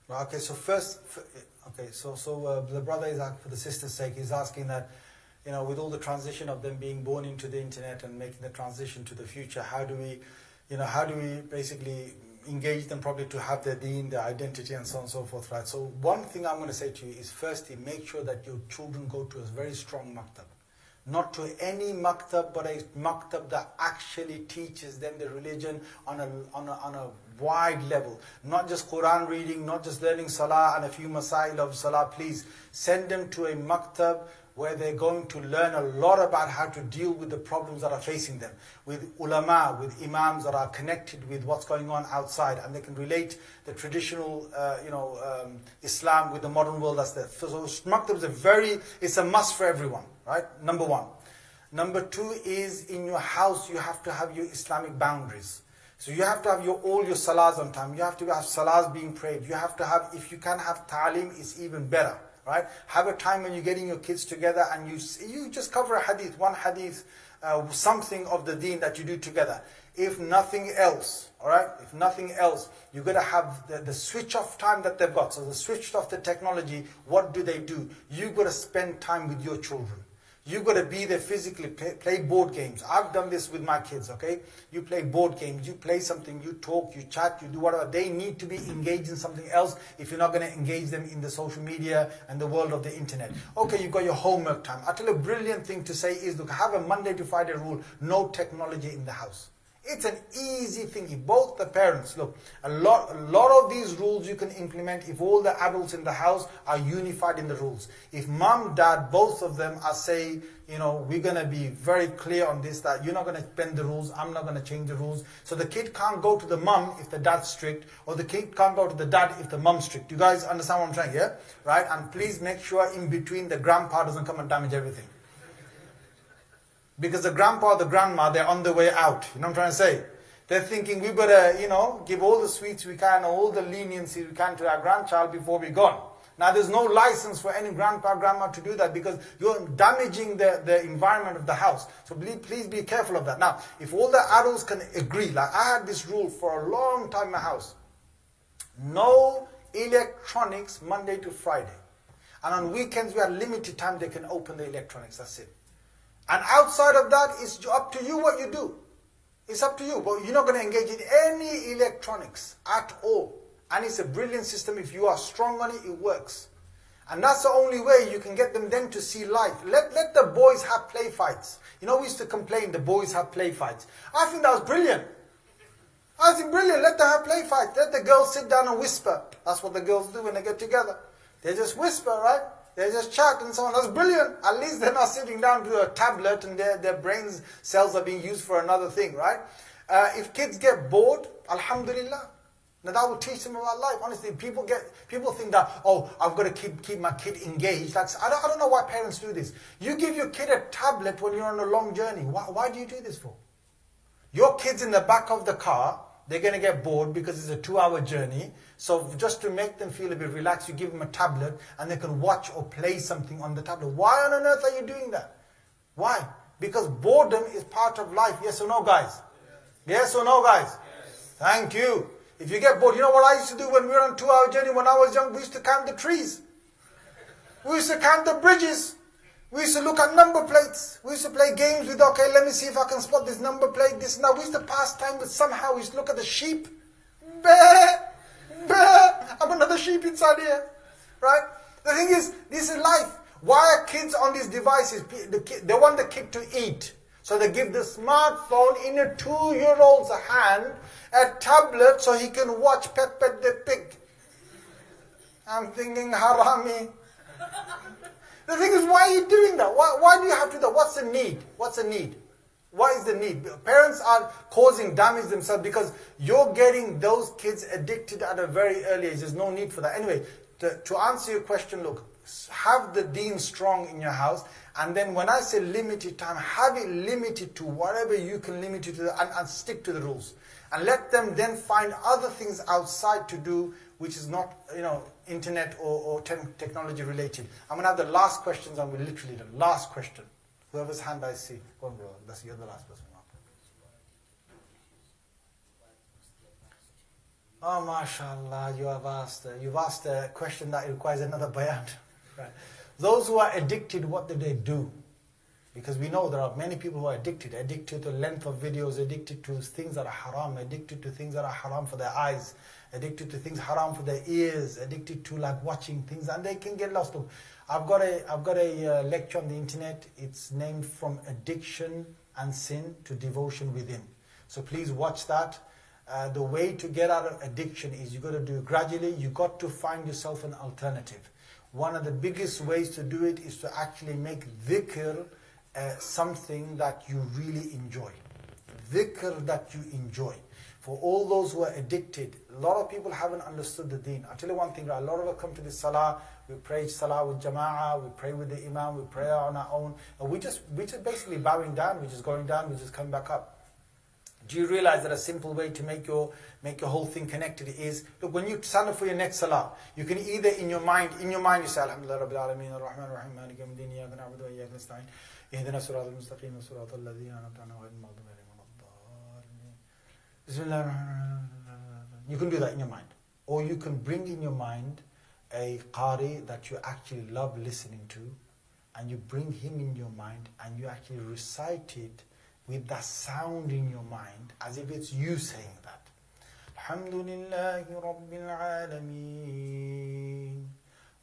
Okay, so first, the brother is for the sister's sake, he's asking that, with all the transition of them being born into the internet and making the transition to the future, how do we basically engage them properly to have their deen, their identity, and so on and so forth, right? So one thing I'm going to say to you is, firstly, make sure that your children go to a very strong maktab. Not to any maktab, but a maktab that actually teaches them the religion on a wide level. Not just Quran reading, not just learning salah and a few masail of salah. Please send them to a maktab where they're going to learn a lot about how to deal with the problems that are facing them, with ulama, with imams that are connected with what's going on outside, and they can relate the traditional, Islam with the modern world that's there. So maktab is it's a must for everyone, right? Number one. Number two is, in your house you have to have your Islamic boundaries. So you have to have all your salahs on time. You have to have salahs being prayed. You have to have, if you can have ta'aleem, it's even better. Right? Have a time when you're getting your kids together and you just cover a hadith, one hadith, something of the deen that you do together. If nothing else, all right? If nothing else, you've got to have the switch off time that they've got. So the switched off the technology, what do? You've got to spend time with your children. You've got to be there physically, play board games. I've done this with my kids, okay? You play board games, you play something, you talk, you chat, you do whatever. They need to be engaged in something else if you're not going to engage them in the social media and the world of the internet. Okay, you've got your homework time. I tell you, a brilliant thing to say is, look, have a Monday to Friday rule, no technology in the house. It's an easy thing. If both the parents, look, a lot of these rules you can implement if all the adults in the house are unified in the rules. If mom, dad, both of them are saying, we're going to be very clear on this, that you're not going to bend the rules, I'm not going to change the rules. So the kid can't go to the mum if the dad's strict, or the kid can't go to the dad if the mum's strict. You guys understand what I'm saying, yeah? Right? And please make sure in between the grandpa doesn't come and damage everything. Because the grandpa or the grandma, they're on the way out. You know what I'm trying to say? They're thinking we better, give all the sweets we can, all the leniency we can to our grandchild before we're gone. Now there's no license for any grandpa or grandma to do that, because you're damaging the environment of the house. So please be careful of that. Now, if all the adults can agree, like I had this rule for a long time in my house. No electronics Monday to Friday. And on weekends we have limited time they can open the electronics, that's it. And outside of that, it's up to you what you do. It's up to you. But you're not going to engage in any electronics at all. And it's a brilliant system. If you are strong on it, it works. And that's the only way you can get them then to see life. Let the boys have play fights. We used to complain the boys have play fights. I think that was brilliant. I think brilliant. Let them have play fights. Let the girls sit down and whisper. That's what the girls do when they get together. They just whisper, right? They just chat and so on. That's brilliant. At least they're not sitting down to a tablet and their brain cells are being used for another thing, right? If kids get bored, alhamdulillah. Now that will teach them about life. Honestly, people think that, I've got to keep my kid engaged. I don't know why parents do this. You give your kid a tablet when you're on a long journey. Why do you do this for? Your kid's in the back of the car. They're going to get bored because it's a 2-hour journey. So just to make them feel a bit relaxed, you give them a tablet and they can watch or play something on the tablet. Why on earth are you doing that? Why? Because boredom is part of life. Yes or no, guys? Yes or no, guys? Yes. Thank you. If you get bored, you know what I used to do when we were on a 2-hour journey when I was young? We used to count the trees. We used to count the bridges. We used to look at number plates. We used to play games with, okay, let me see if I can spot this number plate, this now. We used to pass time with somehow. We used to look at the sheep. Bah, bah, I'm another sheep inside here. Right? The thing is, this is life. Why are kids on these devices? They want the kid to eat. So they give the smartphone in a 2-year-old's hand, a tablet, so he can watch Peppa the Pig. I'm thinking, harami. The thing is, why are you doing that? Why do you have to do that? What's the need? What's the need? What is the need? Parents are causing damage themselves because you're getting those kids addicted at a very early age. There's no need for that. Anyway, to answer your question, look, have the deen strong in your house. And then when I say limited time, have it limited to whatever you can limit it to and stick to the rules. And let them then find other things outside to do which is not, internet or technology related. I'm going to have the last questions and we're literally the last question. Whoever's hand I see. Go on, bro. You're the last person. Oh, mashallah, you've asked a question that requires another bayan. Right. Those who are addicted, what do they do? Because we know there are many people who are addicted to the length of videos, addicted to things that are haram, addicted to things that are haram for their eyes, addicted to things haram for their ears, addicted to like watching things, and they can get lost. Look, I've got a lecture on the internet. It's named From Addiction and Sin to Devotion Within. So please watch that. The way to get out of addiction is you got to do it gradually. You got to find yourself an alternative. One of the biggest ways to do it is to actually make dhikr something that you really enjoy. Dhikr that you enjoy. For all those who are addicted, a lot of people haven't understood the deen. I'll tell you one thing, right? A lot of us come to the salah, we pray salah with jama'ah, we pray with the imam, we pray on our own, and we just basically bowing down, we're just going down, we just come back up. Do you realize that a simple way to make your whole thing connected is, look, when you stand up for your next salah, you can either in your mind you say, Alhamdulillah Rabbil Alameen, Ar-Rahman Ar-Rahim, Maliki Yawmiddin, Iyyaka na'budu wa iyyaka nasta'in, Ihdina as-siratal mustaqim, as-siratal ladhina an'amta 'alayhim, ghayril maghdubi 'alayhim waladdallin. Bismillah. You can do that in your mind. Or you can bring in your mind a qari that you actually love listening to, and you bring him in your mind and you actually recite it with that sound in your mind as if it's you saying that. Alhamdulillahi Rabbil Alameen,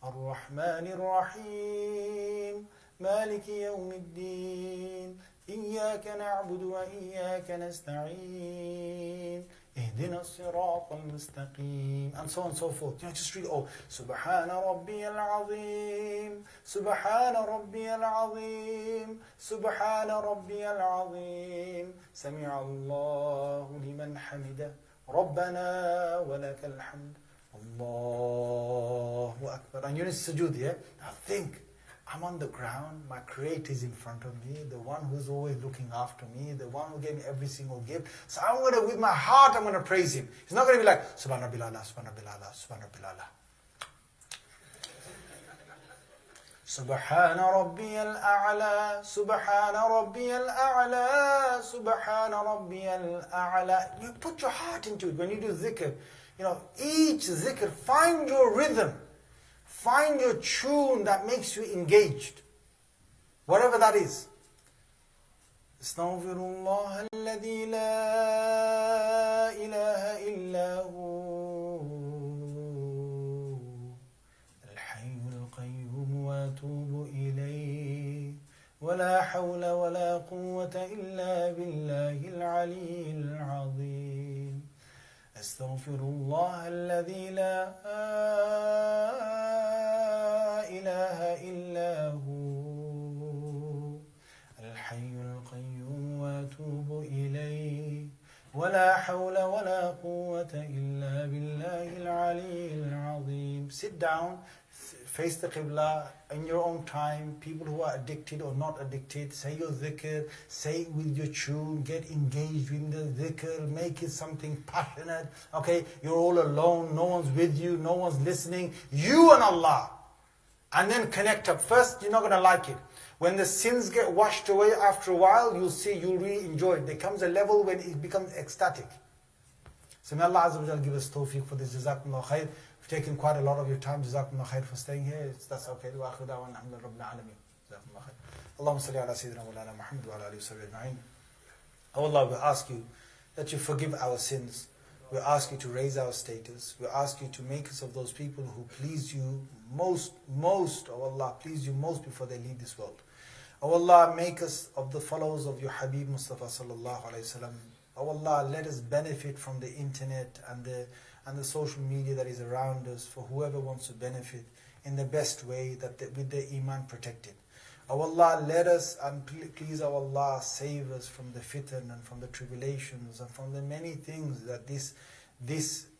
Ar-Rahman Ar-Rahim, Maliki Yawmiddin, Iyyaka na'budu wa iyyaka nasta'in, Ihdina as-siratal mustaqim, and so on and so forth. You know, just read, oh, Subhana Rabbiyal Azim, Subhana Rabbiyal Azim, Subhana Rabbiyal Azim, Sami'a Allahu liman hamida, Rabbana wa lakal hamd, Allahu Akbar. And you're in sujood, yeah? Now think, I'm on the ground, my Creator is in front of me, the one who's always looking after me, the one who gave me every single gift. So I'm going to, with my heart, I'm going to praise Him. It's not going to be like, Subhan Rabbil A'la, Subhan Rabbil A'la, Subhan Rabbil A'la. Subhana Rabbiyal A'la, Subhana Rabbiyal A'la, Subhana Rabbiyal A'la. You put your heart into it when you do zikr. You know, each zikr, find your rhythm. Find your tune that makes you engaged. Whatever that is. Astaghfirullah alladhi la ilaha illa hu, al-hayyul qayyum wa atubu ilayh, wa la hawla wa la quwwata illa billahi al-aliyyil azim. Astaghfirullah alladhi la ilaha illa hu, al-hayyul qayyum wa atubu ilayh, wa la hawla wa la quwwata illa billahi al-aliyyil azim. Sit down, face the Qibla in your own time. People who are addicted or not addicted, say your dhikr, say it with your tune, get engaged in the dhikr, make it something passionate. Okay, you're all alone, no one's with you, no one's listening, you and Allah. And then connect up. First, you're not going to like it. When the sins get washed away after a while, you'll see, you'll really enjoy it. There comes a level when it becomes ecstatic. So may Allah Azza wa Jalla give us tawfiq for this. Jazakumullah khair. We've taken quite a lot of your time. Jazakumullah khair for staying here. That's okay. Wa akhiru da'wana alhamdulillahi rabbil alameen. Jazakumullah khair. Allahumma salli ala sayyidina Mawlana Muhammad wa ala alihi wa sahbihi ajma'in. Oh Allah, we ask you that you forgive our sins. We ask you to raise our status. We ask you to make us of those people who please you most, oh Allah, please you most before they leave this world. Oh Allah, make us of the followers of your Habib Mustafa sallallahu alayhi wasallam. Oh Allah, let us benefit from the internet and the social media that is around us for whoever wants to benefit in the best way, that with their iman protected. Oh Allah, let us, and please, oh Allah, save us from the fitan and from the tribulations and from the many things that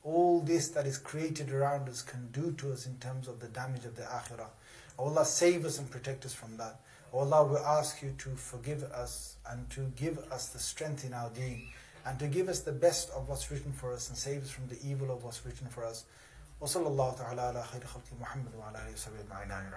all this that is created around us can do to us in terms of the damage of the akhirah. Oh Allah, save us and protect us from that. Oh Allah, we ask you to forgive us and to give us the strength in our deen and to give us the best of what's written for us and save us from the evil of what's written for us. Wa sallallahu ta'ala ala khayri khalqi Muhammad wa ala alihi wa sahbihi ajma'in.